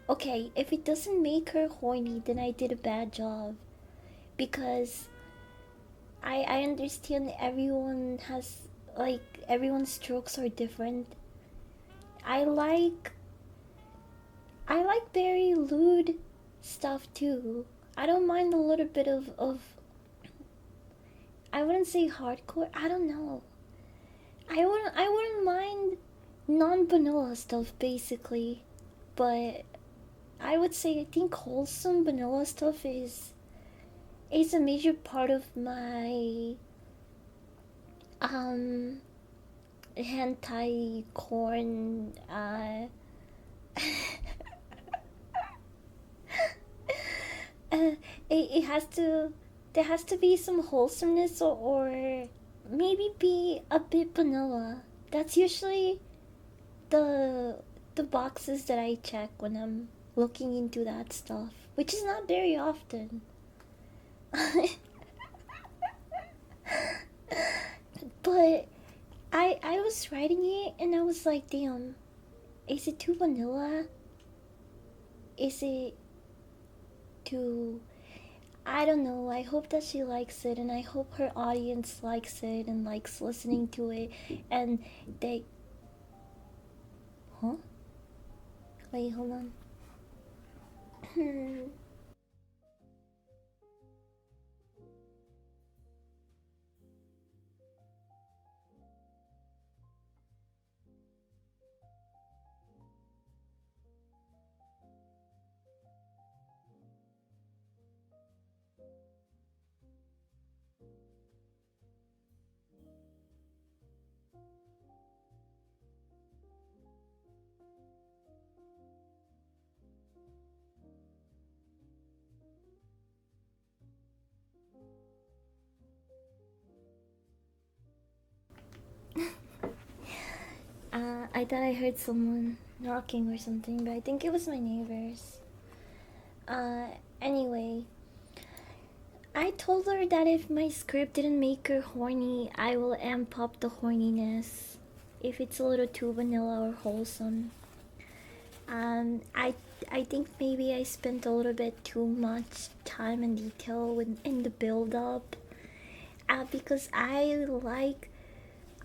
okay, if it doesn't make her horny, then I did a bad job. Because I understand everyone has, like, everyone's strokes are different. I like very lewd stuff too. I don't mind a little bit of I wouldn't say hardcore. I don't know. I wouldn't mind non-vanilla stuff basically, but I would say I think wholesome vanilla stuff is a major part of my hentai corn it has to, there has to be some wholesomeness, or maybe be a bit vanilla. That's usually the boxes that I check when I'm looking into that stuff, which is not very often. But I was writing it and I was like, damn, is it too vanilla? Is it too, I don't know. I hope that she likes it, and I hope her audience likes it and likes listening to it, and they. Huh? Wait, hold on. I thought I heard someone knocking or something, but I think it was my neighbors. Uh, anyway, I told her that if my script didn't make her horny, I will amp up the horniness if it's a little too vanilla or wholesome. I think maybe I spent a little bit too much time and detail in the build up, because I like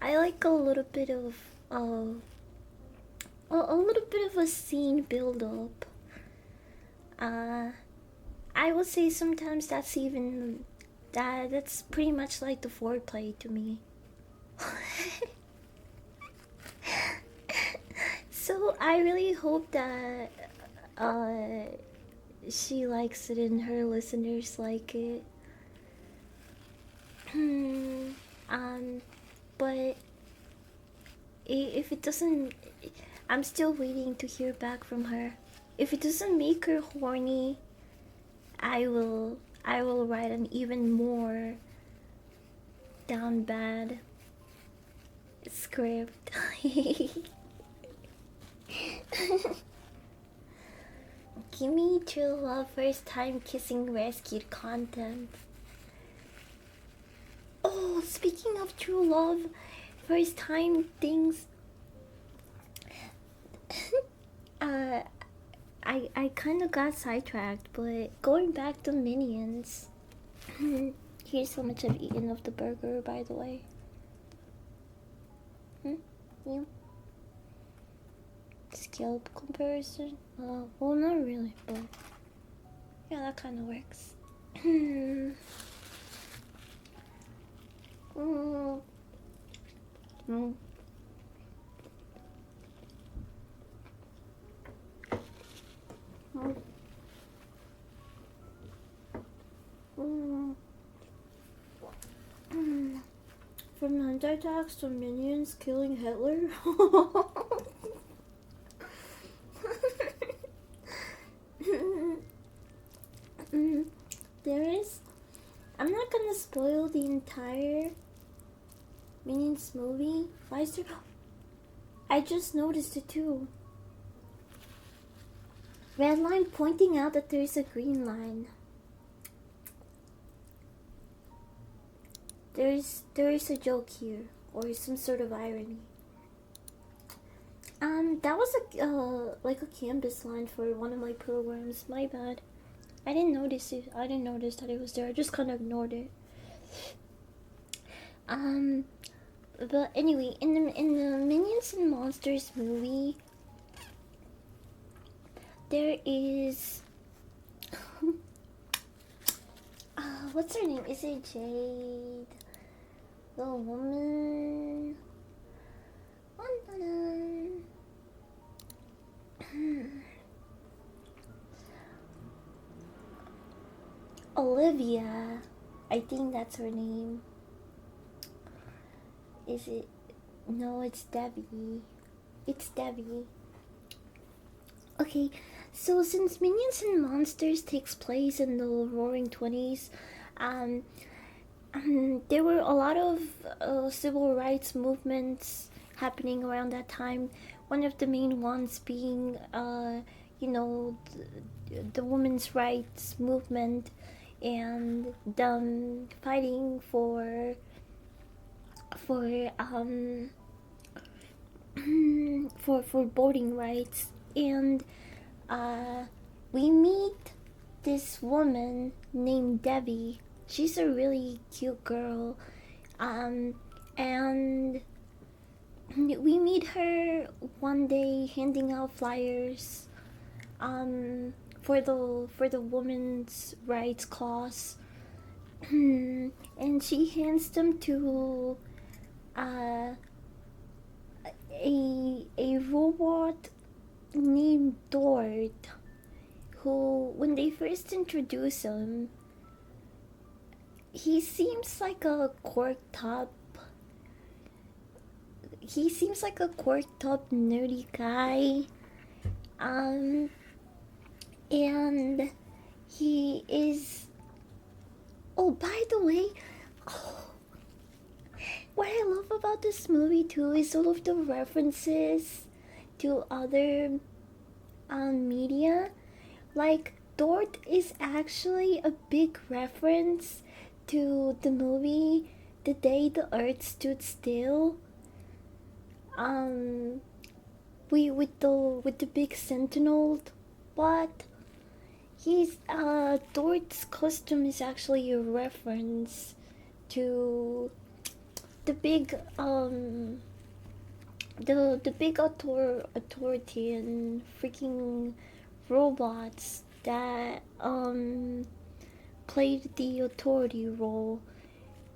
a little bit of a little bit of a scene build up. I would say sometimes that's even that's pretty much like the foreplay to me. So I really hope that she likes it and her listeners like it. But if it doesn't, I'm still waiting to hear back from her. If it doesn't make her horny, I will write an even more down bad script. Give me true love first time kissing rescued content. Oh, speaking of true love first time things, I kind of got sidetracked, but going back to Minions. Here's how much I've eaten of the burger, by the way. Yeah. Scalp comparison? Well, not really, but yeah, that kind of works. mm. Mm. Mm. Mm. Mm. From hentai attacks to minions killing Hitler. There is. I'm not gonna spoil the entire Minions movie. Why is there? I just noticed it too. Red line pointing out that there is a green line. There is a joke here, or some sort of irony. That was like a canvas line for one of my programs. My bad. I didn't notice it. I didn't notice that it was there. I just kind of ignored it. But anyway, in the Minions and Monsters movie, there is what's her name? Is it Jade? The woman. Olivia. I think that's her name. Is it? No, it's Debbie. It's Debbie. Okay, so since Minions and Monsters takes place in the Roaring 20s, there were a lot of civil rights movements happening around that time. One of the main ones being, the women's rights movement, and them fighting for voting rights. And we meet this woman named Debbie. She's a really cute girl, and we meet her one day handing out flyers for the women's rights cause. And she hands them to a robot named Dort, who, when they first introduce him, he seems like a corked up nerdy guy. And he is. Oh, by the way, what I love about this movie too is all of the references to other media. Like, Dort is actually a big reference to the movie The Day the Earth Stood Still. With the big sentinel, but he's Dort's costume is actually a reference to the big the big authoritarian freaking robots that played the authority role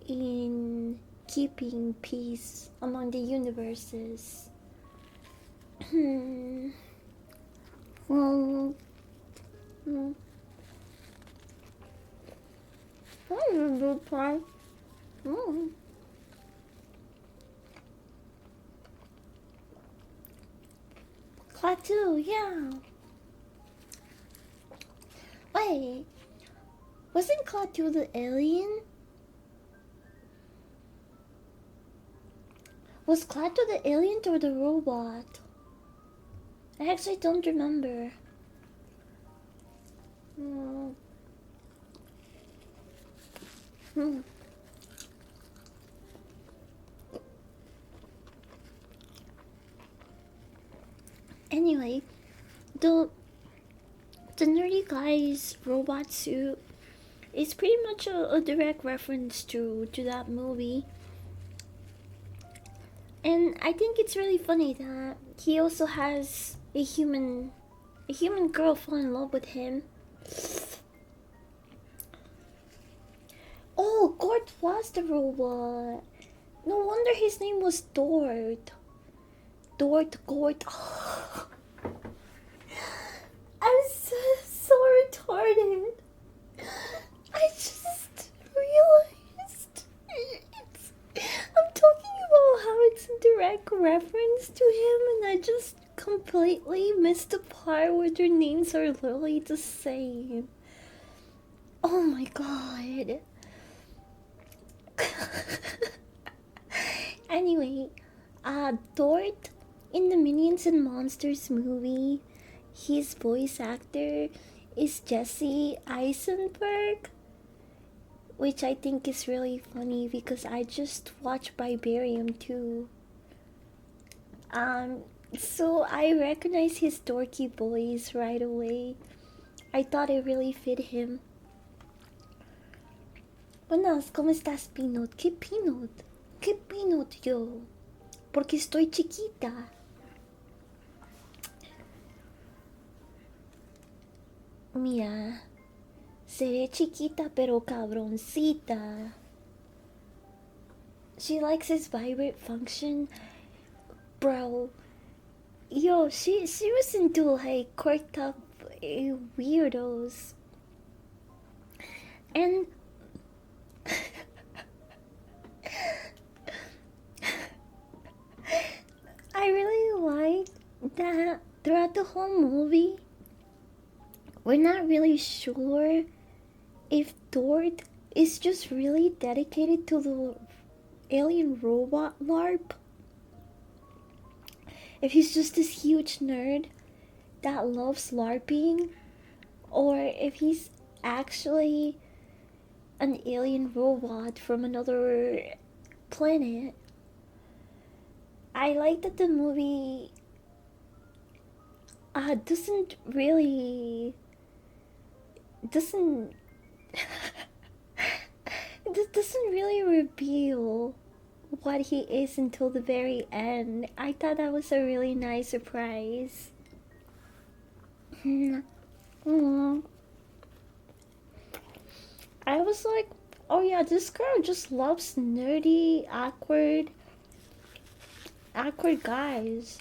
in keeping peace among the universes. Well, that was a good part. Klaatu, yeah. Wait, wasn't Klaatu the alien? Was Klaatu the alien or the robot? I actually don't remember. Anyway, the nerdy guy's robot suit is pretty much a direct reference to that movie. And I think it's really funny that he also has a human girl fall in love with him. Oh, Gort was the robot. No wonder his name was Dort. Gort. I'm so retarded. I just realized I'm talking about how it's a direct reference to him, and I just completely missed the part where their names are literally the same. Oh my god. Anyway, Dort in the Minions and Monsters movie, his voice actor is Jesse Eisenberg, which I think is really funny because I just watched Barbarian too. So I recognize his dorky voice right away. I thought it really fit him. Buenas, ¿cómo estás, Peanut? ¿Qué Peanut? ¿Qué Peanut yo? Porque estoy chiquita. Mira, seré chiquita pero cabroncita. She likes his vibrant function. Bro, yo, she was into like quirked up weirdos. And I really like that throughout the whole movie, we're not really sure if Dort is just really dedicated to the alien robot LARP. If he's just this huge nerd that loves LARPing, or if he's actually an alien robot from another planet. I like that the movie doesn't really doesn't it doesn't really reveal what he is until the very end. I thought that was a really nice surprise. Aww. I was like, oh yeah, this girl just loves nerdy, awkward guys.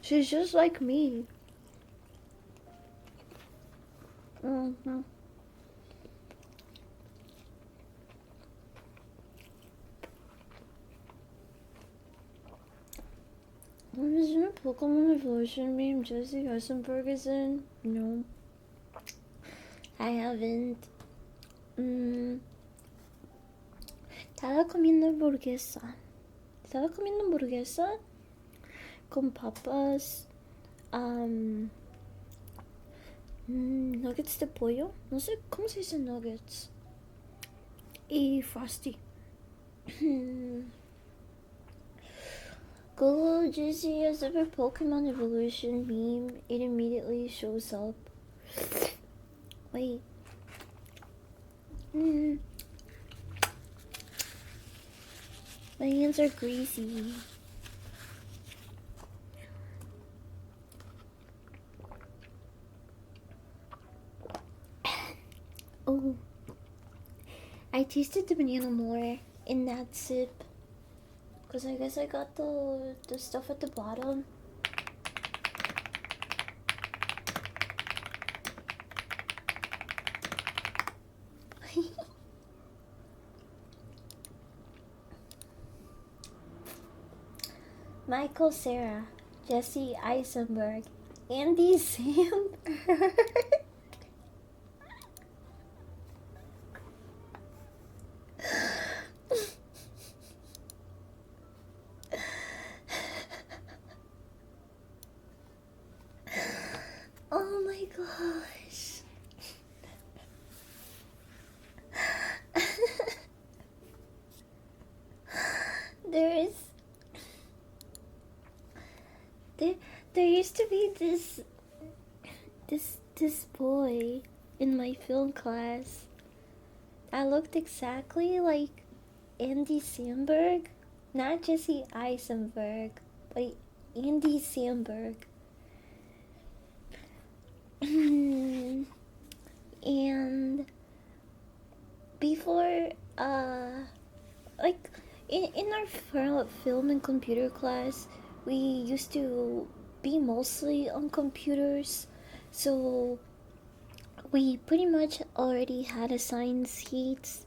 She's just like me. Mm-hmm. Isn't a Pokemon evolution meme Jesse Eisenberg is in? No. I haven't. Estaba comiendo hamburguesa. Con papas. Nuggets de pollo. No sé cómo se dice nuggets. Y frosty. Google Jesse as ever Pokemon evolution meme. It immediately shows up. Wait. My hands are greasy. Oh, I tasted the banana more in that sip, because I guess I got the stuff at the bottom. Michael Cera, Jesse Eisenberg, Andy Samberg. Oh my gosh. There used to be this boy in my film class that looked exactly like Andy Samberg, Not Jesse Eisenberg, but Andy Samberg. And before, like in our film and computer class, we used to be mostly on computers, so we pretty much already had assigned seats,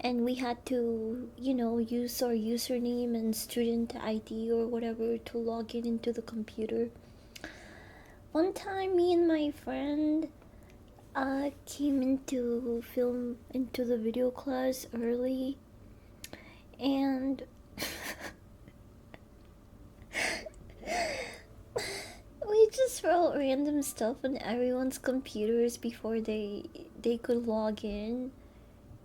and we had to, use our username and student ID or whatever to log in into the computer. One time, me and my friend came into the video class early, and we just wrote random stuff on everyone's computers before they could log in.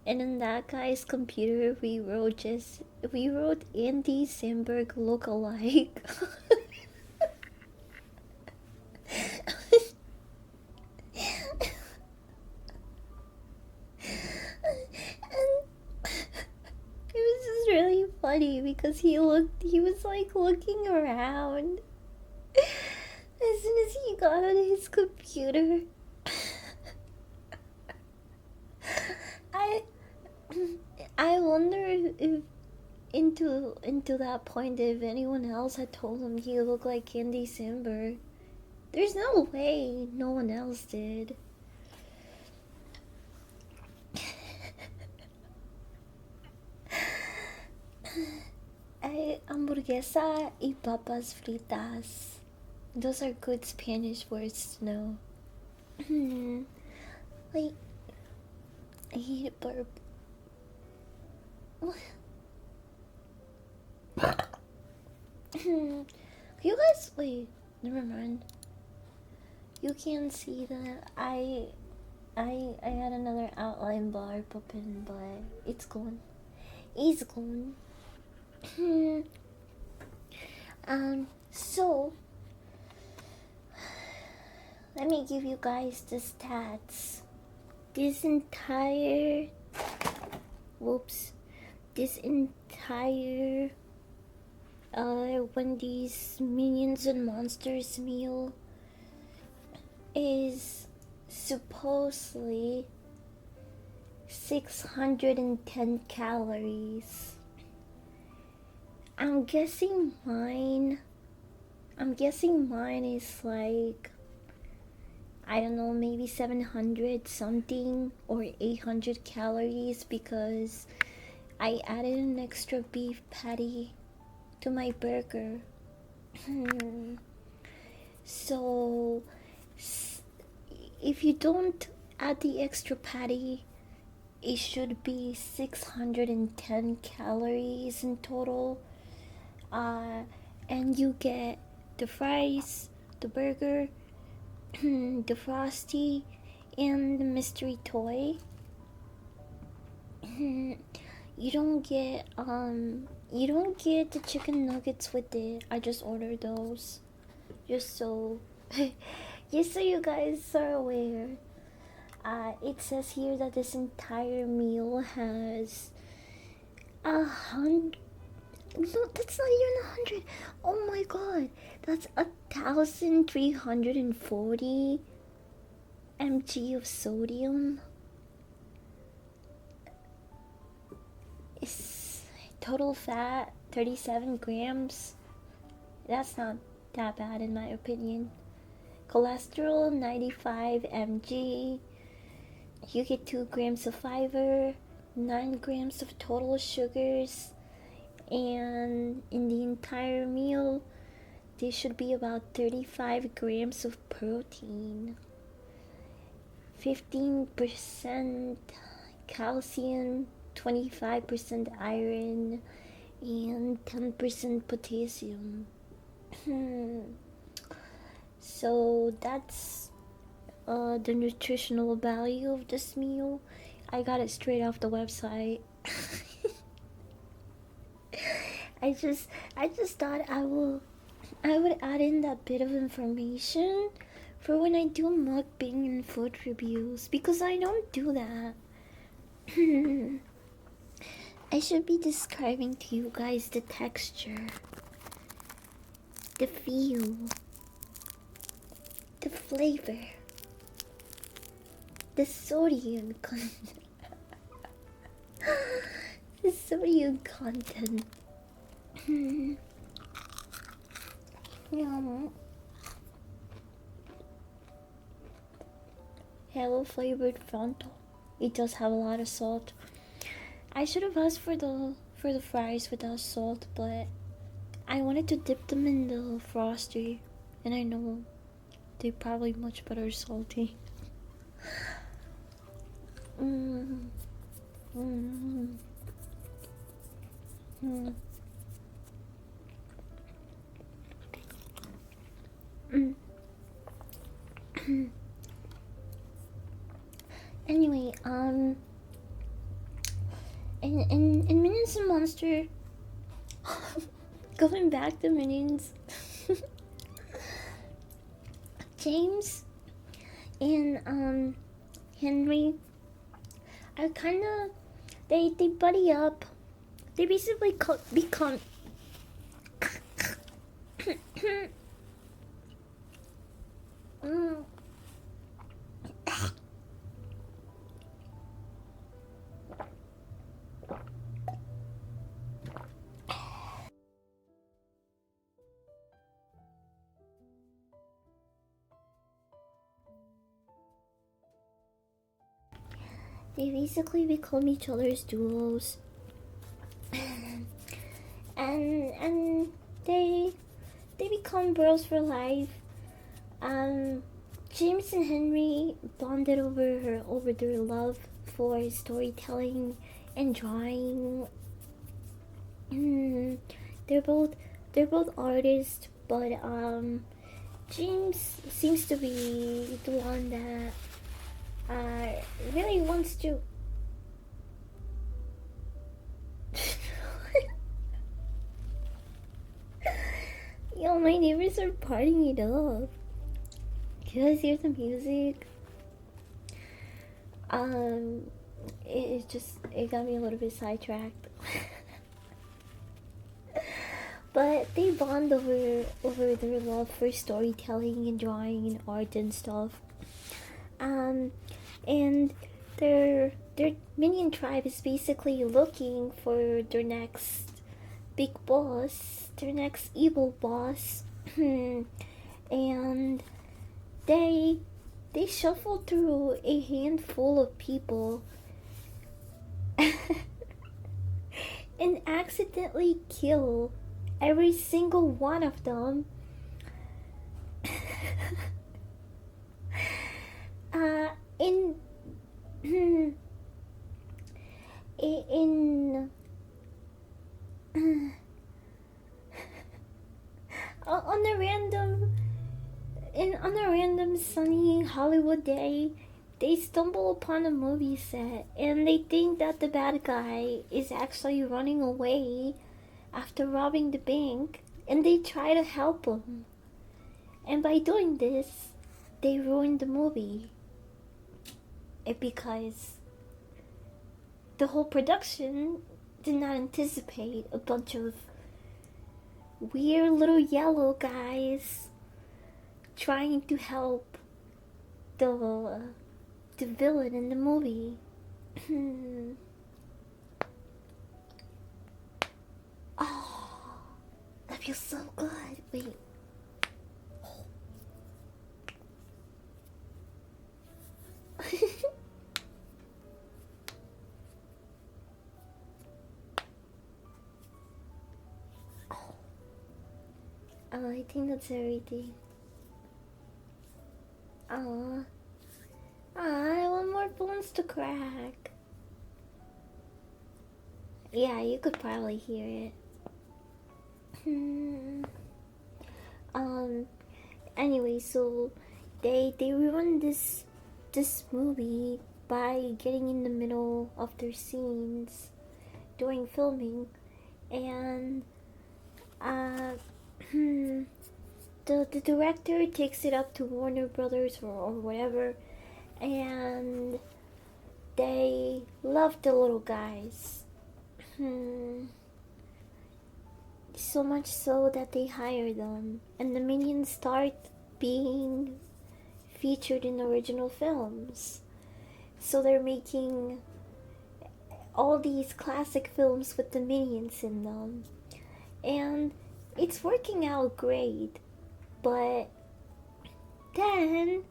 And in that guy's computer, we wrote Andy Samberg lookalike. It was just really funny because he was like looking around as soon as he got on his computer. I wonder if into that point if anyone else had told him he looked like Andy Samberg. There's no way no one else did. Hamburguesa y papas fritas. Those are good Spanish words to know. Wait, I hate a burp. You guys, wait, never mind. You can see that I had another outline bar open, but it's gone. It's gone. So let me give you guys the stats. This entire Wendy's Minions and Monsters meal is supposedly 610 calories. I'm guessing mine is like, I don't know, maybe 700 something or 800 calories because I added an extra beef patty to my burger. So if you don't add the extra patty, it should be 610 calories in total. And you get the fries, the burger, the Frosty, and the mystery toy. You don't get the chicken nuggets with it. I just ordered those, just so you guys are aware. It says here that this entire meal has 100. No, that's not even 100. Oh my god, that's 1,340 mg of sodium. It's total fat 37 grams. That's not that bad in my opinion. Cholesterol 95 mg. You get 2 grams of fiber, 9 grams of total sugars, and in the entire meal there should be about 35 grams of protein, 15% calcium, 25% iron, and 10% potassium. So that's the nutritional value of this meal. I got it straight off the website. I just thought I would add in that bit of information for when I do mukbang and food reviews, because I don't do that. I should be describing to you guys the texture, the feel, the flavor, the sodium content. The sodium content. Yum. Hello flavored Fronto. It does have a lot of salt. I should have asked for the fries without salt, but I wanted to dip them in the Frosty, and I know they're probably much better salty. Mm. Mm. Mm. Mm. Anyway, in Minions and Monster, going back to Minions, James and Henry are kind of they buddy up. They basically become they basically become each other's duos, and they become bros for life. James and Henry bonded over their love for storytelling and drawing. They're both artists, but James seems to be the one that really wants to. Yo, my neighbors are partying it up. You guys hear the music? It got me a little bit sidetracked. But they bond over their love for storytelling and drawing and art and stuff. And their minion tribe is basically looking for their next big boss, their next evil boss. And they shuffle through a handful of people and accidentally kill every single one of them. On a random sunny Hollywood day, they stumble upon a movie set and they think that the bad guy is actually running away after robbing the bank, and they try to help him. And by doing this, they ruin the movie. Because the whole production did not anticipate a bunch of weird little yellow guys trying to help the villain in the movie. Oh, that feels so good. Wait. Oh, I think that's everything. Aww. I want more bones to crack. Yeah, you could probably hear it. Anyway, so they ruined this movie by getting in the middle of their scenes during filming, and the director takes it up to Warner Brothers or whatever, and they love the little guys. So much so that they hire them, and the minions start being featured in original films. So they're making all these classic films with the minions in them, and it's working out great. But then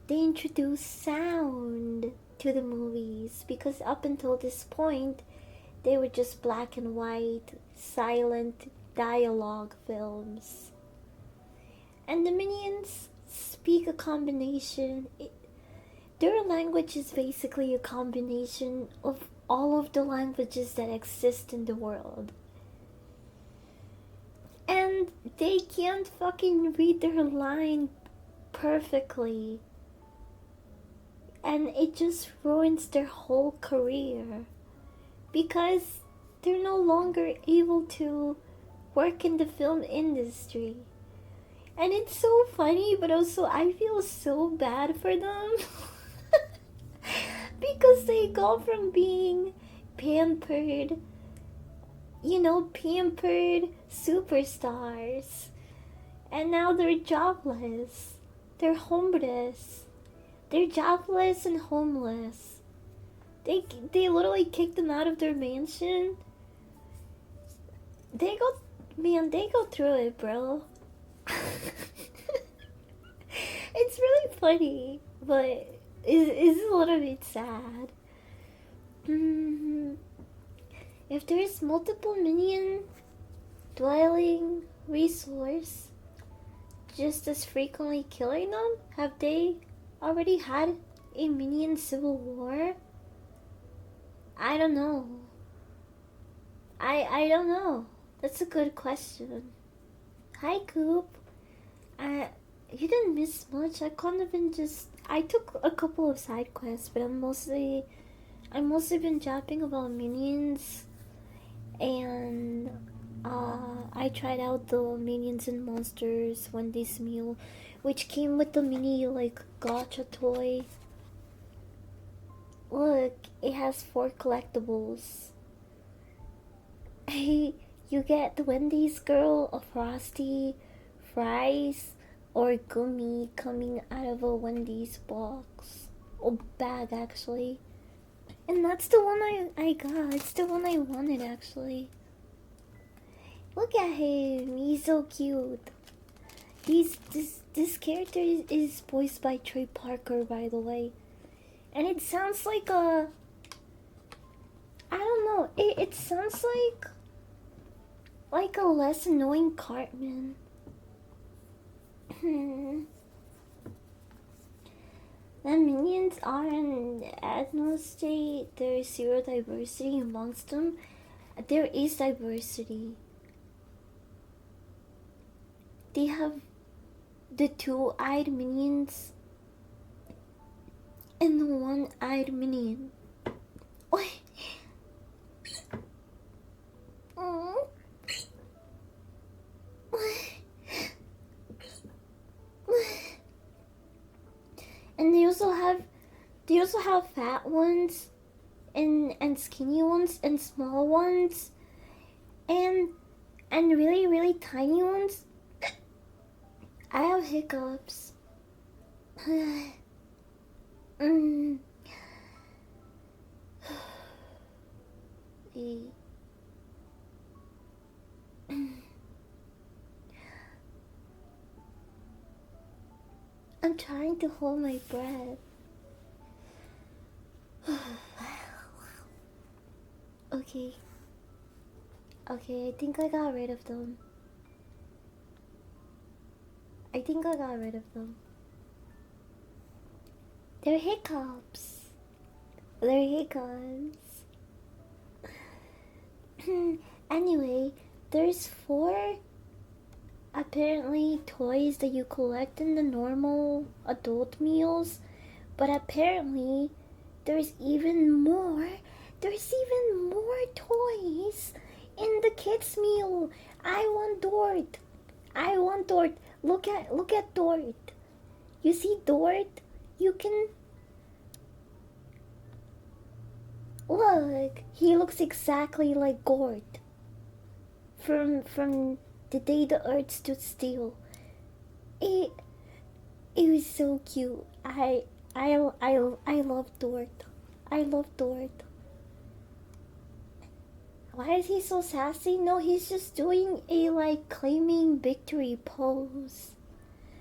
they introduce sound to the movies, because up until this point they were just black and white, silent dialogue films. And the minions speak a combination. Their language is basically a combination of all of the languages that exist in the world. And they can't fucking read their line perfectly. And it just ruins their whole career, because they're no longer able to work in the film industry. And it's so funny, but also I feel so bad for them. Because they go from being pampered, pampered superstars, and now they're jobless. They're homeless. They're jobless and homeless. They literally kicked them out of their mansion. They go through it, bro. It's really funny, but it's a little bit sad. If there's multiple minion dwelling resource just as frequently killing them, have they already had a minion civil war? I don't know. I don't know. That's a good question. Hi, Coop. You didn't miss much. I took a couple of side quests, but I've mostly been chatting about minions, and I tried out the Minions and Monsters Wendy's meal, which came with the mini gacha toy. Look, it has 4 collectibles. You get the Wendy's girl, a Frosty, fries, or gummy coming out of a Wendy's box. Or bag, actually. And that's the one I got. It's the one I wanted, actually. Look at him. He's so cute. This character is voiced by Trey Parker, by the way. And it sounds like I don't know. It sounds like a less annoying Cartman. The minions are an ethno state. There is zero diversity amongst them. There is diversity. They have the 2-eyed minions and the 1-eyed minion. And they also have fat ones and skinny ones and small ones and really, really tiny ones. I have hiccups. I'm trying to hold my breath. Okay, I think I got rid of them. They're hiccups. Anyway, there's 4 apparently toys that you collect in the normal adult meals, but apparently there's even more toys in the kids meal. I want Dort. Look at Dort. You see Dort? You can Look, he looks exactly like Gort from the day the earth stood still. It it was so cute. I love Dort. I love Dort. Why is he so sassy? No, he's just doing a like claiming victory pose.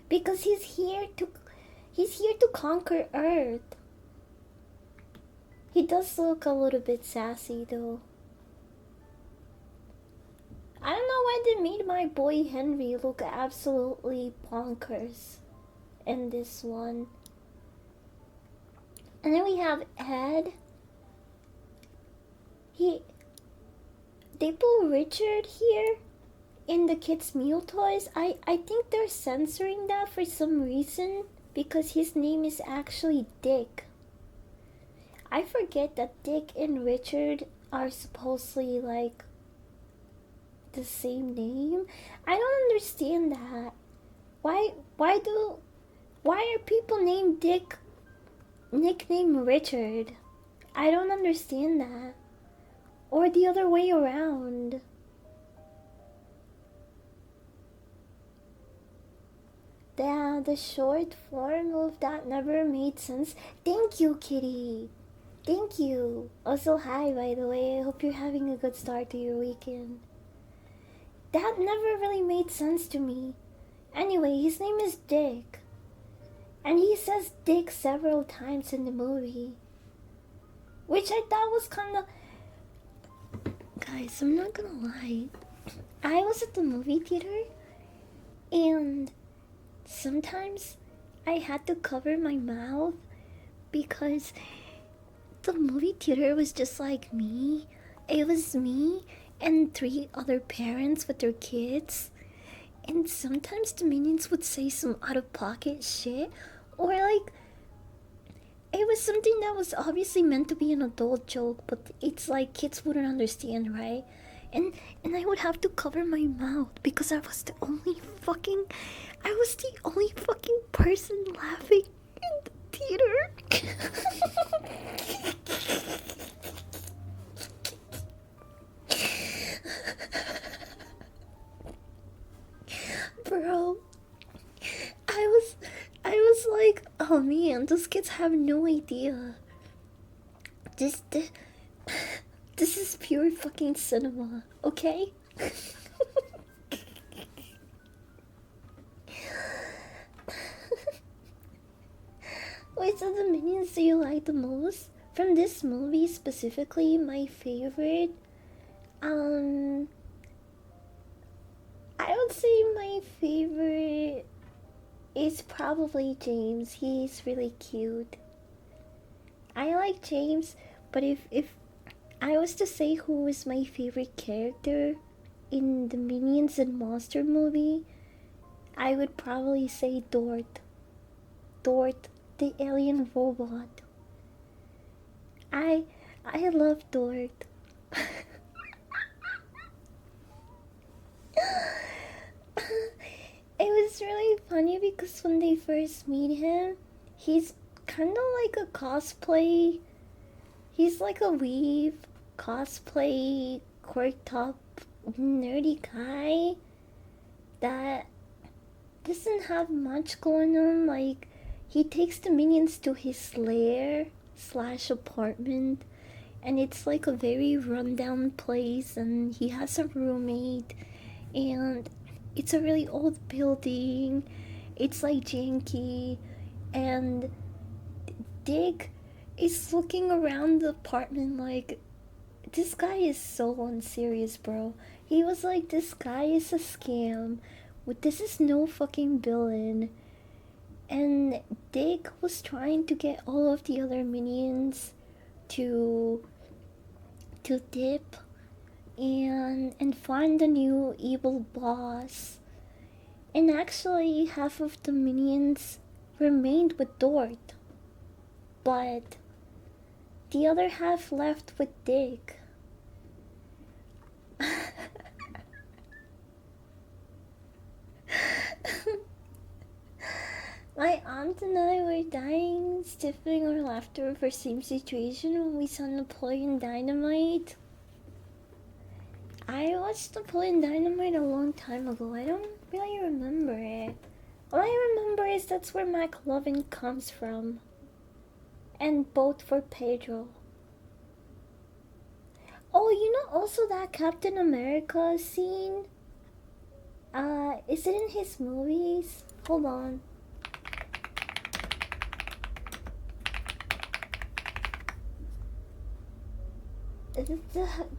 Because he's here to conquer Earth. He does look a little bit sassy though. I don't know why they made my boy Henry look absolutely bonkers in this one. And then we have Ed. They put Richard here in the kids' meal toys. I think they're censoring that for some reason because his name is actually Dick. I forget that Dick and Richard are supposedly like the same name. I don't understand that. Why are people named Dick nicknamed Richard? I don't understand that. Or the other way around. The short form of that never made sense. Thank you, Kitty. Thank you. Also, hi, by the way. I hope you're having a good start to your weekend. That never really made sense to me. Anyway, his name is Dick. And he says Dick several times in the movie. Which I thought was kind of... Guys, I'm not gonna lie. I was at the movie theater and sometimes I had to cover my mouth because the movie theater was just like me. It was me and 3 other parents with their kids. And sometimes the minions would say some out-of-pocket shit. Or like, it was something that was obviously meant to be an adult joke, but it's like kids wouldn't understand, right? And I would have to cover my mouth because I was the only fucking person laughing in the theater. Bro, I was like, oh man, those kids have no idea. This is pure fucking cinema, okay? Which of the minions do you like the most? From this movie specifically, my favorite, I would say my favorite is probably James. He's really cute. I like James, but if I was to say who is my favorite character in the Minions and Monster movie, I would probably say Dort. Dort, the alien robot. I love Dort. It was really funny because when they first meet him, he's kind of like a cosplay. He's like a weave cosplay quirked up nerdy guy that doesn't have much going on. Like, he takes the minions to his lair slash apartment, and it's like a very rundown place, and he has a roommate, and it's a really old building. It's like janky, and Dick is looking around the apartment like, this guy is so unserious, bro. He was like, this guy is a scam. This is no fucking villain. And Dick was trying to get all of the other minions to dip and find a new evil boss. And actually, half of the minions remained with Dort, but the other half left with Dick. My aunt and I were dying stiffing our laughter over same situation when we saw Napoleon Dynamite. I watched Napoleon Dynamite a long time ago. I don't really remember it. All I remember is that's where McLovin comes from. And both for Pedro. Oh, you know also that Captain America scene? Is it in his movies? Hold on.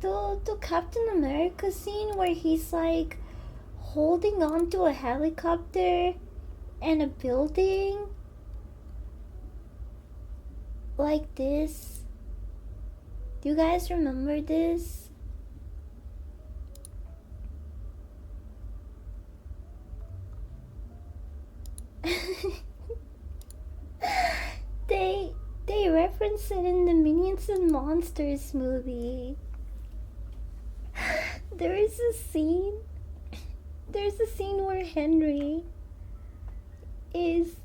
The Captain America scene where he's like holding on to a helicopter and a building like this. Do you guys remember this? they reference it in the Minions and Monsters movie. There's a scene where Henry is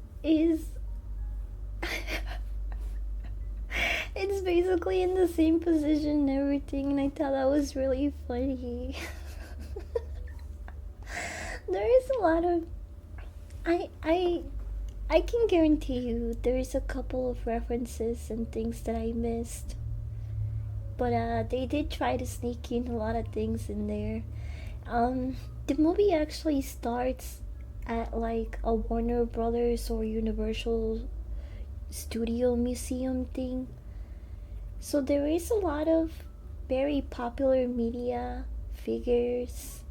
it's basically in the same position and everything, and I thought that was really funny. There is a lot of I can guarantee you there's a couple of references and things that I missed. But they did try to sneak in a lot of things in there. The movie actually starts at like a Warner Brothers or Universal Studio Museum thing. So there is a lot of very popular media figures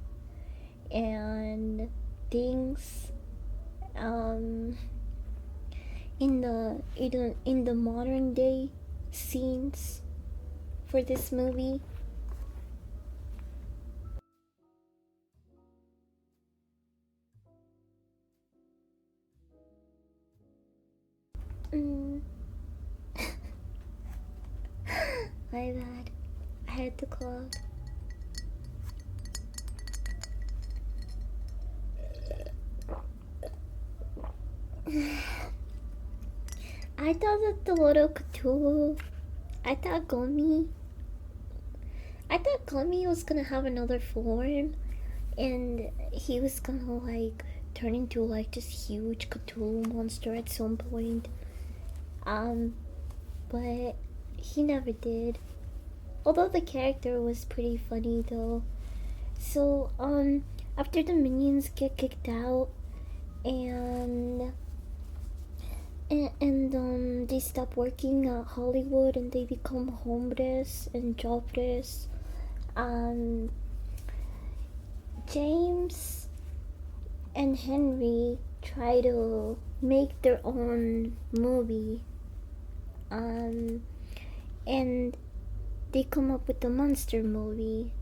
and things in the modern day scenes for this movie. My bad. I had to clog. I thought that the little Cthulhu, I thought Gummy was gonna have another form, and he was gonna like turn into like this huge Cthulhu monster at some point. But he never did. Although the character was pretty funny though. So, after the minions get kicked out and they stop working at Hollywood and they become homeless and jobless, James and Henry try to make their own movie, and they come up with the monster movie.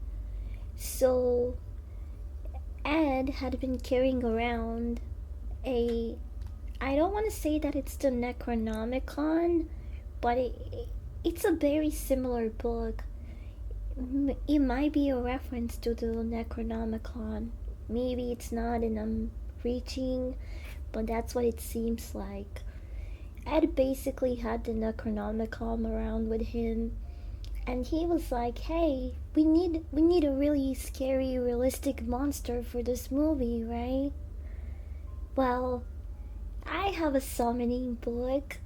So Ed had been carrying around I don't want to say that it's the Necronomicon, but it's a very similar book. It might be a reference to the Necronomicon. Maybe it's not, and I'm reaching, but that's what it seems like. Ed basically had the Necronomicon around with him, and he was like, "Hey, we need a really scary, realistic monster for this movie, right? Well, I have a summoning book."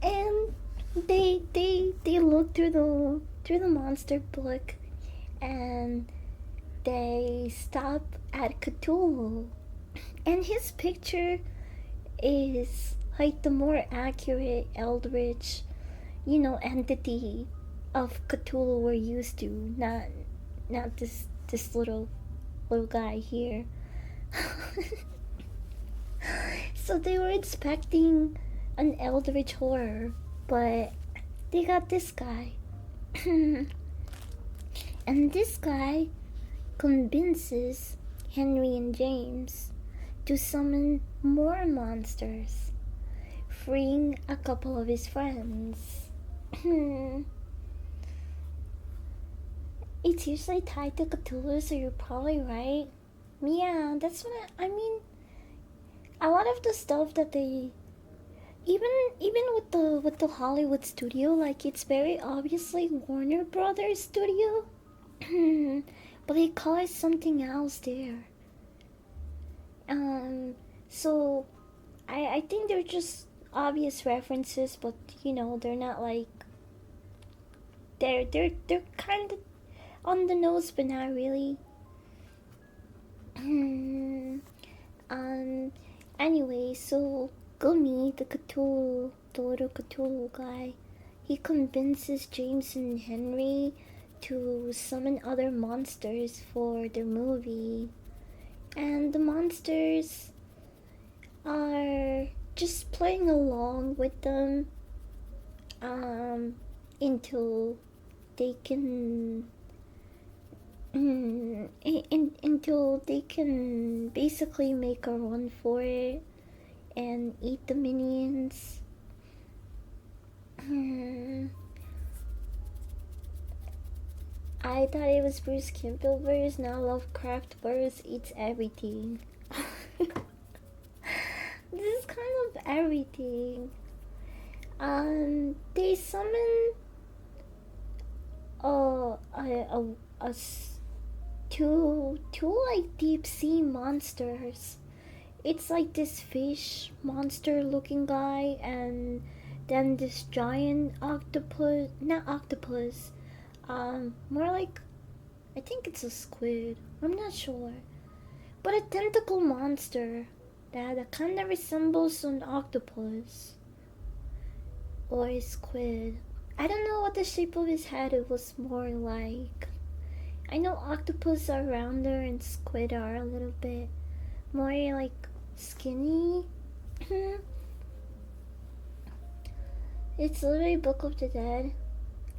And they look through the monster book, and they stop at Cthulhu, and his picture is like the more accurate eldritch, entity of Cthulhu we're used to, not this little guy here. So they were expecting an eldritch horror, but they got this guy. And this guy convinces Henry and James to summon more monsters, freeing a couple of his friends. It's usually tied to Cthulhu, so you're probably right. Yeah, that's what I mean. a lot of the stuff that they even with the Hollywood studio, like it's very obviously Warner Brothers studio, but they call it something else there. Um, so I think they're just obvious references, but they're not like they're kind of on the nose, but not really. um. Anyway, so Gummy, the little Cthulhu guy, he convinces James and Henry to summon other monsters for the movie, and the monsters are just playing along with them um, until they can until they can basically make a run for it and eat the minions. I thought it was Bruce Campbell verse, now Lovecraft verse eats everything. This is kind of everything. They summon two like deep sea monsters. It's like this fish monster looking guy, and then this giant octopus, not octopus, more like, I think it's a squid, I'm not sure, but a tentacle monster that kind of resembles an octopus or a squid. I don't know what the shape of his head it was more like. I know octopus are rounder and squid are a little bit more like skinny. It's literally Book of the Dead.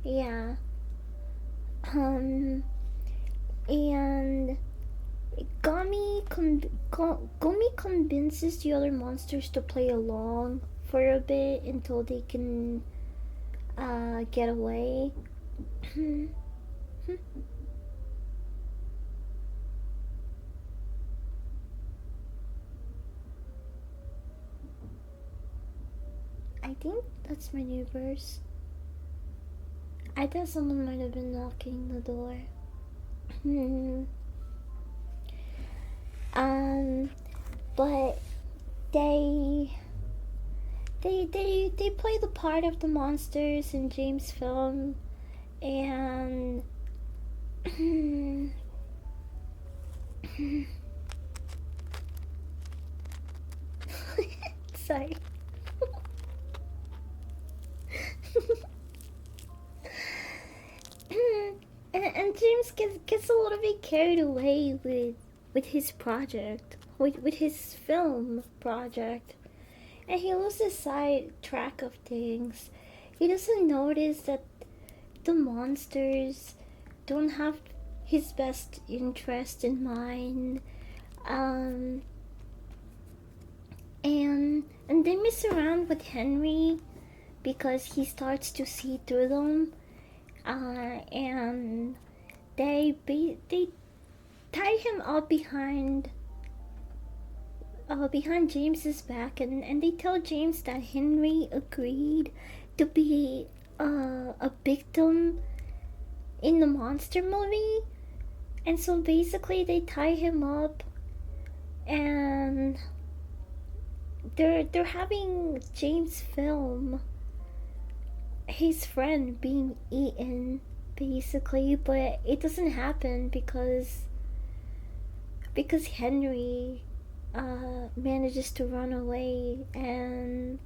Yeah. And Gummy convinces the other monsters to play along for a bit until they can get away. I think that's my neighbors. I thought someone might have been knocking the door. But they play the part of the monsters in James' film, and sorry. and James gets a little bit carried away with his project, with his film project, and he loses sight track of things. He doesn't notice that the monsters don't have his best interest in mind, and they mess around with Henry because he starts to see through them, and they tie him up behind James's back, and they tell James that Henry agreed to be a victim in the monster movie, and so basically they tie him up, and they're having James film his friend being eaten, basically, but it doesn't happen because Henry manages to run away, and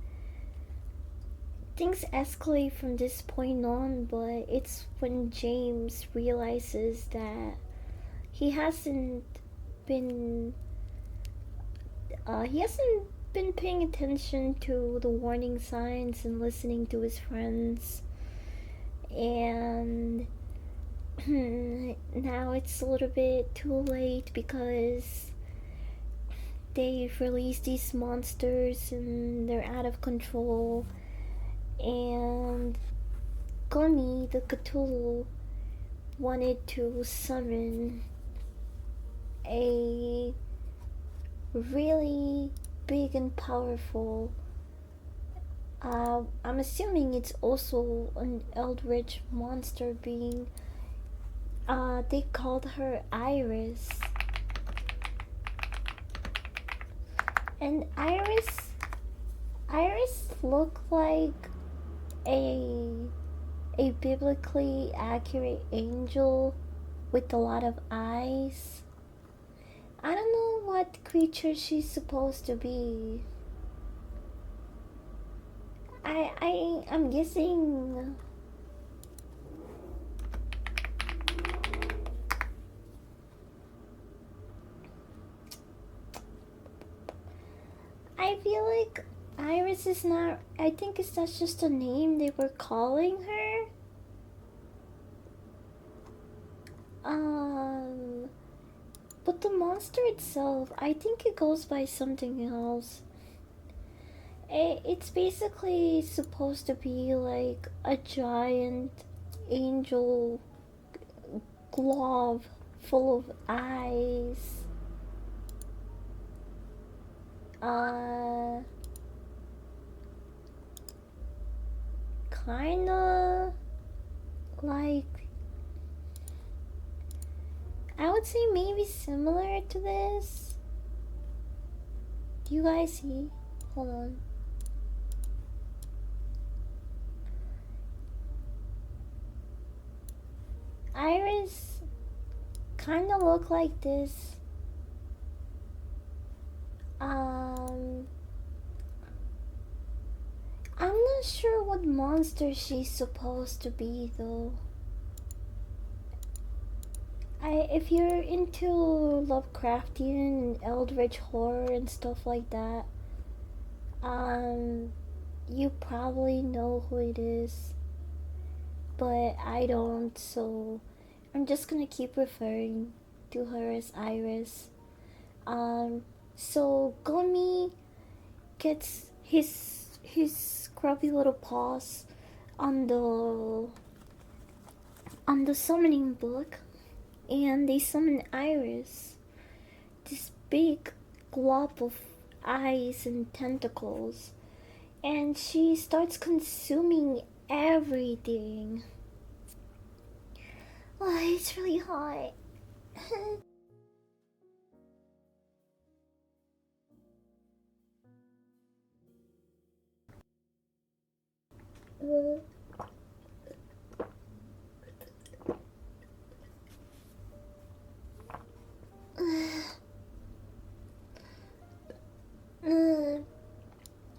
things escalate from this point on. But it's when James realizes that he hasn't been paying attention to the warning signs and listening to his friends, and now it's a little bit too late because they've released these monsters and they're out of control, and Gummy the Cthulhu wanted to summon a really big and powerful. I'm assuming it's also an eldritch monster being. They called her Iris. And Iris looked like a biblically accurate angel with a lot of eyes. I don't know what creature she's supposed to be. I'm guessing. I feel like Iris is not. I think that's just a name they were calling her. But the monster itself, I think it goes by something else. It's basically supposed to be like a giant angel glove full of eyes. Kinda like, I would say maybe similar to this. Do you guys see? Hold on. Iris kind of look like this. I'm not sure what monster she's supposed to be though. If you're into Lovecraftian and Eldritch horror and stuff like that, you probably know who it is. But I don't, so I'm just gonna keep referring to her as Iris. So Gomi gets his scrubby little paws on the summoning book, and they summon Iris, this big glob of eyes and tentacles, and she starts consuming everything. Oh, it's really hot.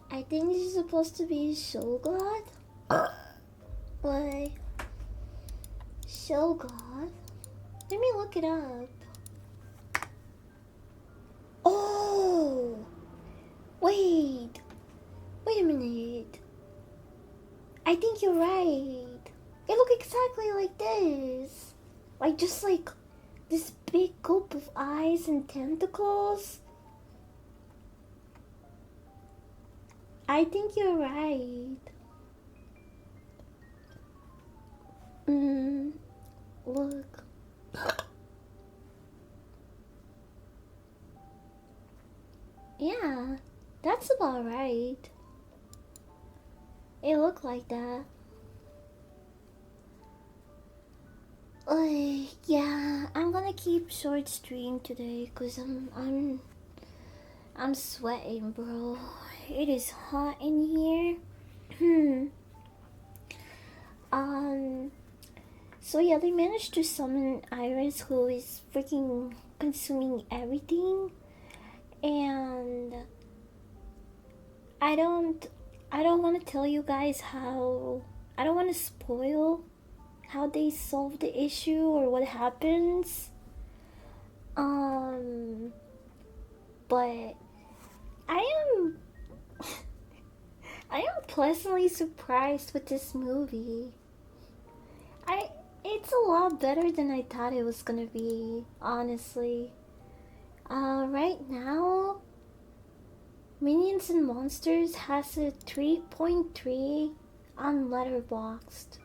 I think this is supposed to be Shoggoth. Why? Shoggoth? Let me look it up. Oh! Wait a minute. I think you're right. They look exactly like this. Like, just like this big gulp of eyes and tentacles. I think you're right. Look. Yeah, that's about right. It looked like that. Yeah, I'm gonna keep short stream today because I'm sweating, bro. It is hot in here. So yeah, they managed to summon Iris, who is freaking consuming everything, and I don't want to tell you guys how. I don't want to spoil how they solve the issue or what happens. But I am pleasantly surprised with this movie. It's a lot better than I thought it was gonna be, honestly. Right now, Minions and Monsters has a 3.3 on Letterboxd.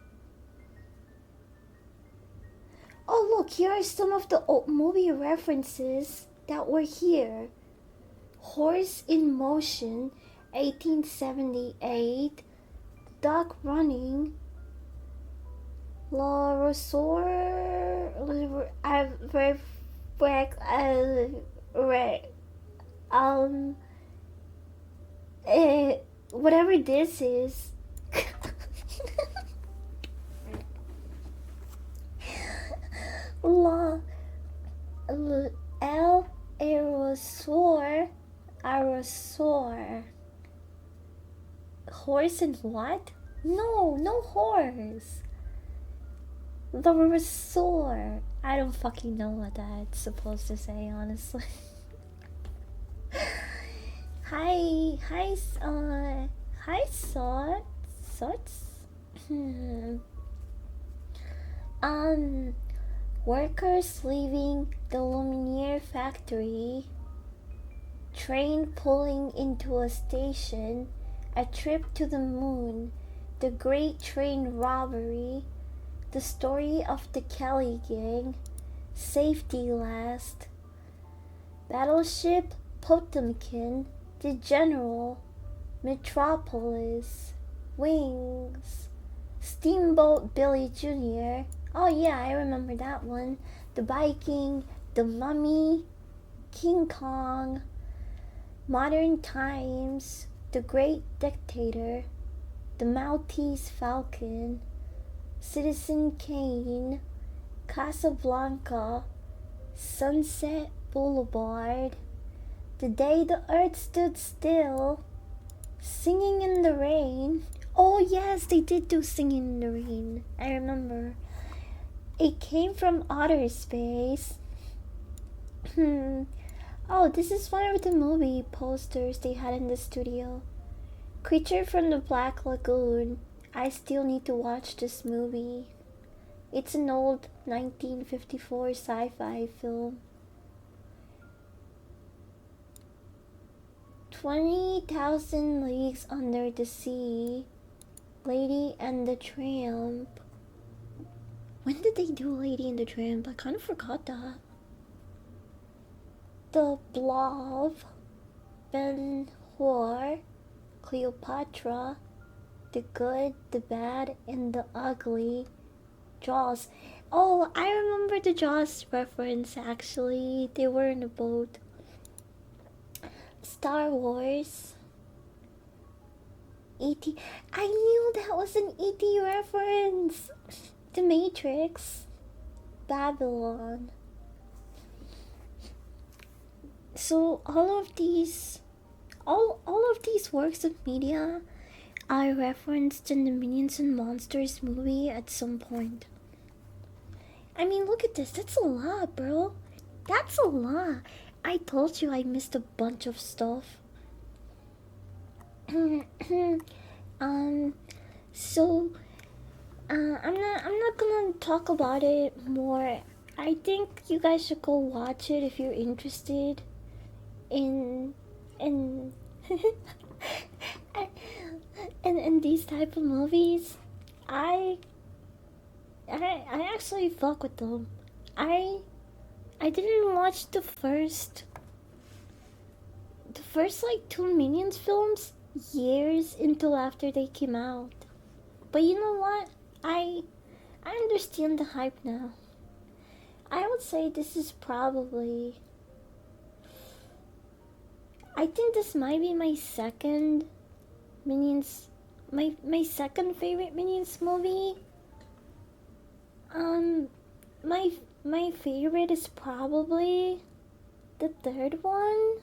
Oh look, here are some of the old movie references that were here. Horse in Motion, 1878. Dog Running, La Resort, um, whatever this is. La, El Aerosaur. Horse and what? No horse. The resort. I don't fucking know what that's supposed to say, honestly. Hi, Sots. Workers leaving the Lumiere factory. Train pulling into a station. A trip to the moon. The Great Train Robbery. The Story of the Kelly Gang. Safety Last. Battleship Potemkin. The General. Metropolis. Wings. Steamboat Billy Jr. Oh yeah, I remember that one. The Viking. The Mummy. King Kong. Modern Times. The Great Dictator. The Maltese Falcon. Citizen Kane. Casablanca. Sunset Boulevard. The Day the Earth Stood Still. Singing in the Rain. Oh yes, they did do Singing in the Rain. I remember. It Came from Outer Space. Oh, this is one of the movie posters they had in the studio. Creature from the Black Lagoon. I still need to watch this movie. It's an old 1954 sci-fi film. 20,000 Leagues Under the Sea. Lady and the Tramp. When did they do Lady and the Tramp? I kind of forgot that. The Blob. Ben-Hur. Cleopatra. The Good, the Bad, and the Ugly. Jaws. Oh, I remember the Jaws reference actually. They were in a boat. Star Wars. E.T. I knew that was an E.T. reference. The Matrix. Babylon. So all of these works of media are referenced in the Minions and Monsters movie at some point. I mean, look at this. That's a lot, bro. That's a lot. I told you I missed a bunch of stuff. I'm not gonna talk about it more. I think you guys should go watch it if you're interested in in these type of movies. I actually fuck with them. I didn't watch the first like 2 Minions films years until after they came out. But you know what? I understand the hype now. I would say this is probably, I think this might be my second Minions, my second favorite Minions movie. My favorite is probably the third one.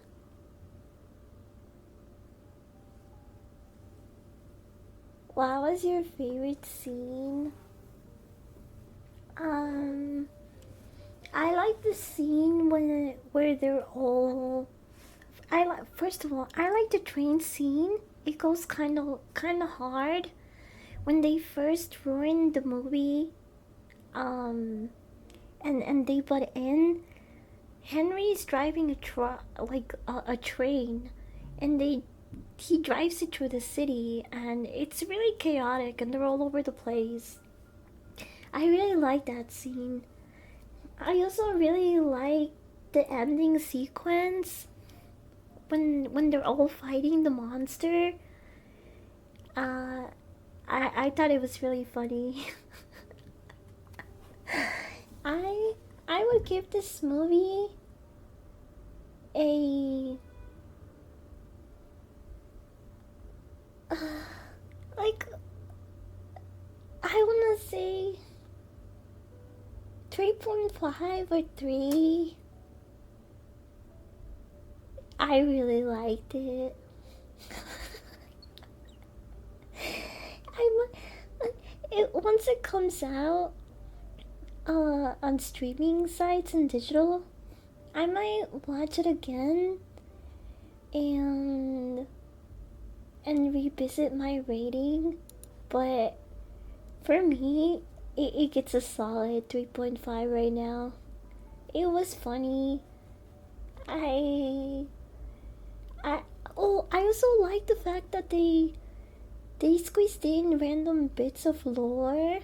What was your favorite scene? I like the scene where they're all. First of all, I like the train scene. It goes kind of hard when they first ruin the movie. And they butt in. Henry's driving a train, and he drives it through the city, and it's really chaotic, and they're all over the place. I really like that scene. I also really like the ending sequence when they're all fighting the monster. Uh, I thought it was really funny. I I would give this movie a like I wanna say 3.5 or 3. I really liked it. I it once it comes out on streaming sites and digital, I might watch it again and revisit my rating, but for me, it gets a solid 3.5 right now. It was funny. I I I also like the fact that they squeezed in random bits of lore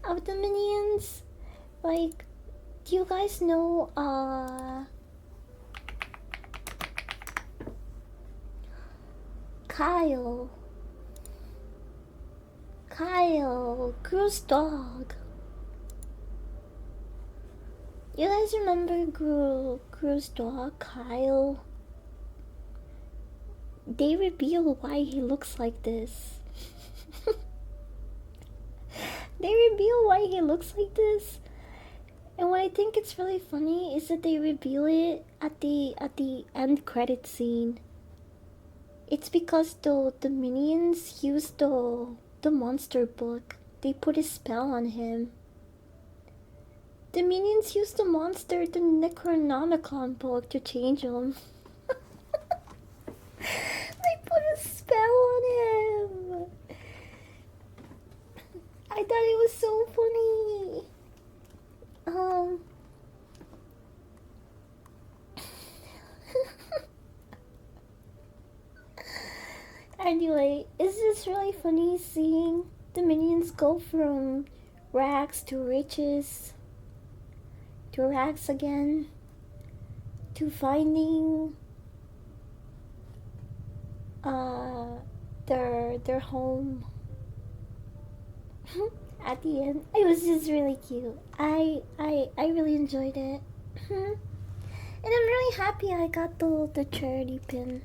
of the minions. Like, do you guys know Kyle? Kyle, Gru's dog. You guys remember Gru's dog, Kyle? They reveal why he looks like this. They reveal why he looks like this. And what I think it's really funny is that they reveal it at the end credit scene. It's because the minions used the monster book. They put a spell on him. The minions used the Necronomicon book to change him. They put a spell on him. I thought it was so funny. Anyway, it's just really funny seeing the minions go from rags to riches to rags again to finding their home at the end. It was just really cute. I really enjoyed it. And I'm really happy I got the charity pin.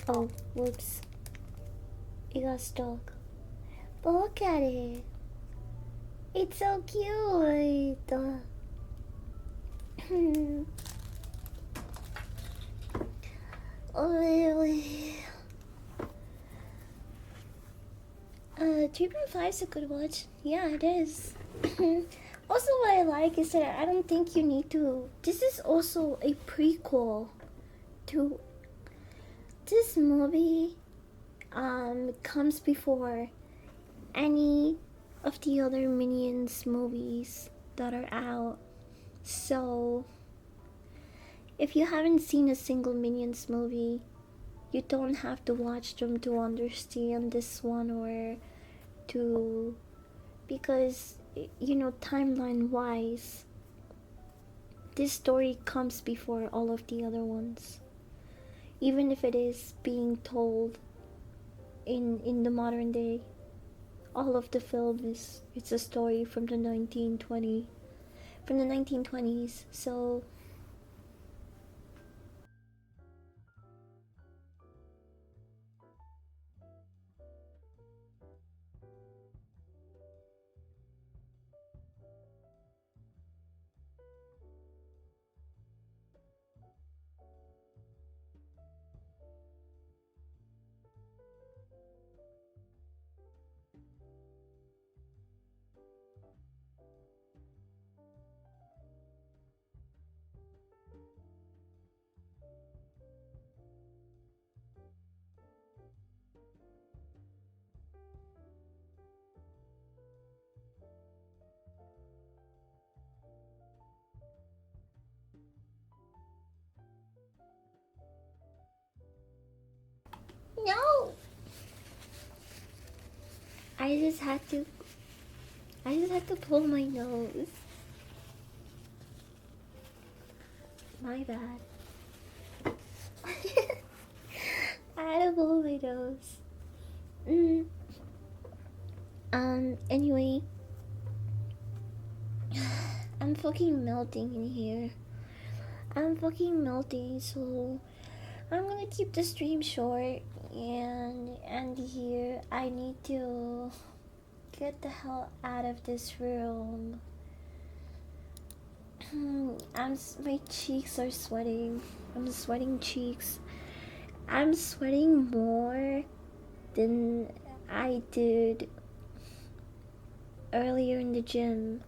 Oh, whoops. It got stuck. But look at it. It's so cute. Oh, really? 3.5 is a good watch. Yeah, it is. Also, what I like is that I don't think you need to. This is also a prequel to. This movie comes before any of the other Minions movies that are out. So, if you haven't seen a single Minions movie, you don't have to watch them to understand this one or to. Because, you know, timeline wise, this story comes before all of the other ones. Even if it is being told in the modern day, all of the film is it's a story from the 1920s. So no, I just had to. I just had to pull my nose. My bad. I had to blow my nose. Anyway. I'm fucking melting in here. I'm fucking melting, so I'm gonna keep the stream short and here I need to get the hell out of this room. My cheeks are sweating. I'm sweating cheeks. I'm sweating more than I did earlier in the gym.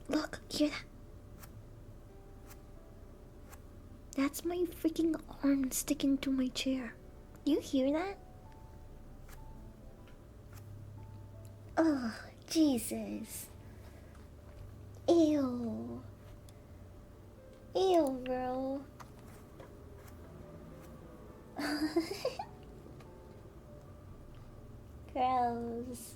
Look, hear that? That's my freaking arm sticking to my chair. You hear that? Oh, Jesus. Ew. Ew, bro. Gross.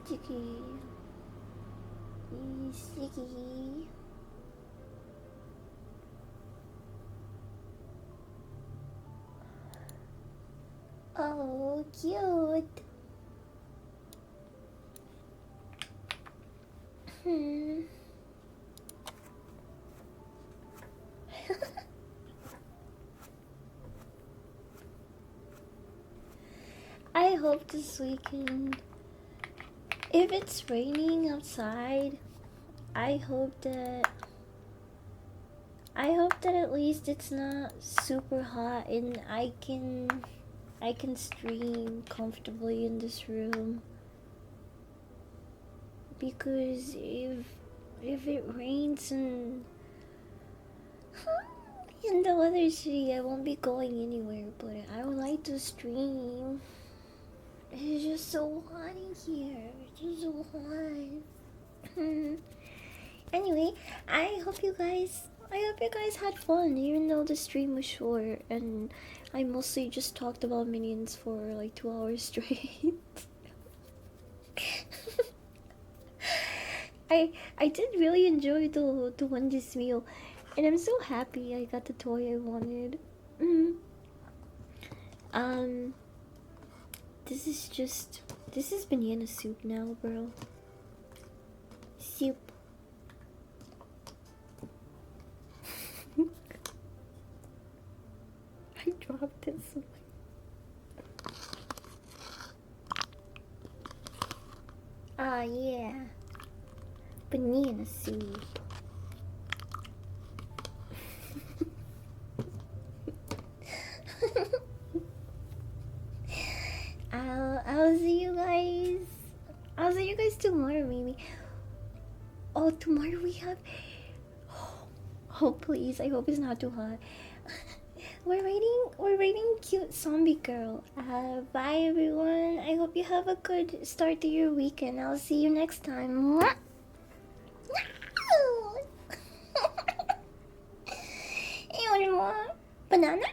Sticky. Sticky. Oh, cute. I hope this weekend, if it's raining outside, I hope that at least it's not super hot and I can stream comfortably in this room. Because if it rains and the weather's shitty, I won't be going anywhere, but I would like to stream. It's just so hot in here. It's just so hot. Anyway, I hope you guys had fun, even though the stream was short and I mostly just talked about minions for like 2 hours straight. I did really enjoy the Wendy's meal, and I'm so happy I got the toy I wanted. This is banana soup now, bro. Soup. I dropped it so much. Ah, yeah. Banana soup. I'll see you guys. I'll see you guys tomorrow, maybe. Oh, tomorrow we have. Oh, please! I hope it's not too hot. We're rating cute zombie girl. Bye everyone. I hope you have a good start to your weekend. I'll see you next time. You want more banana?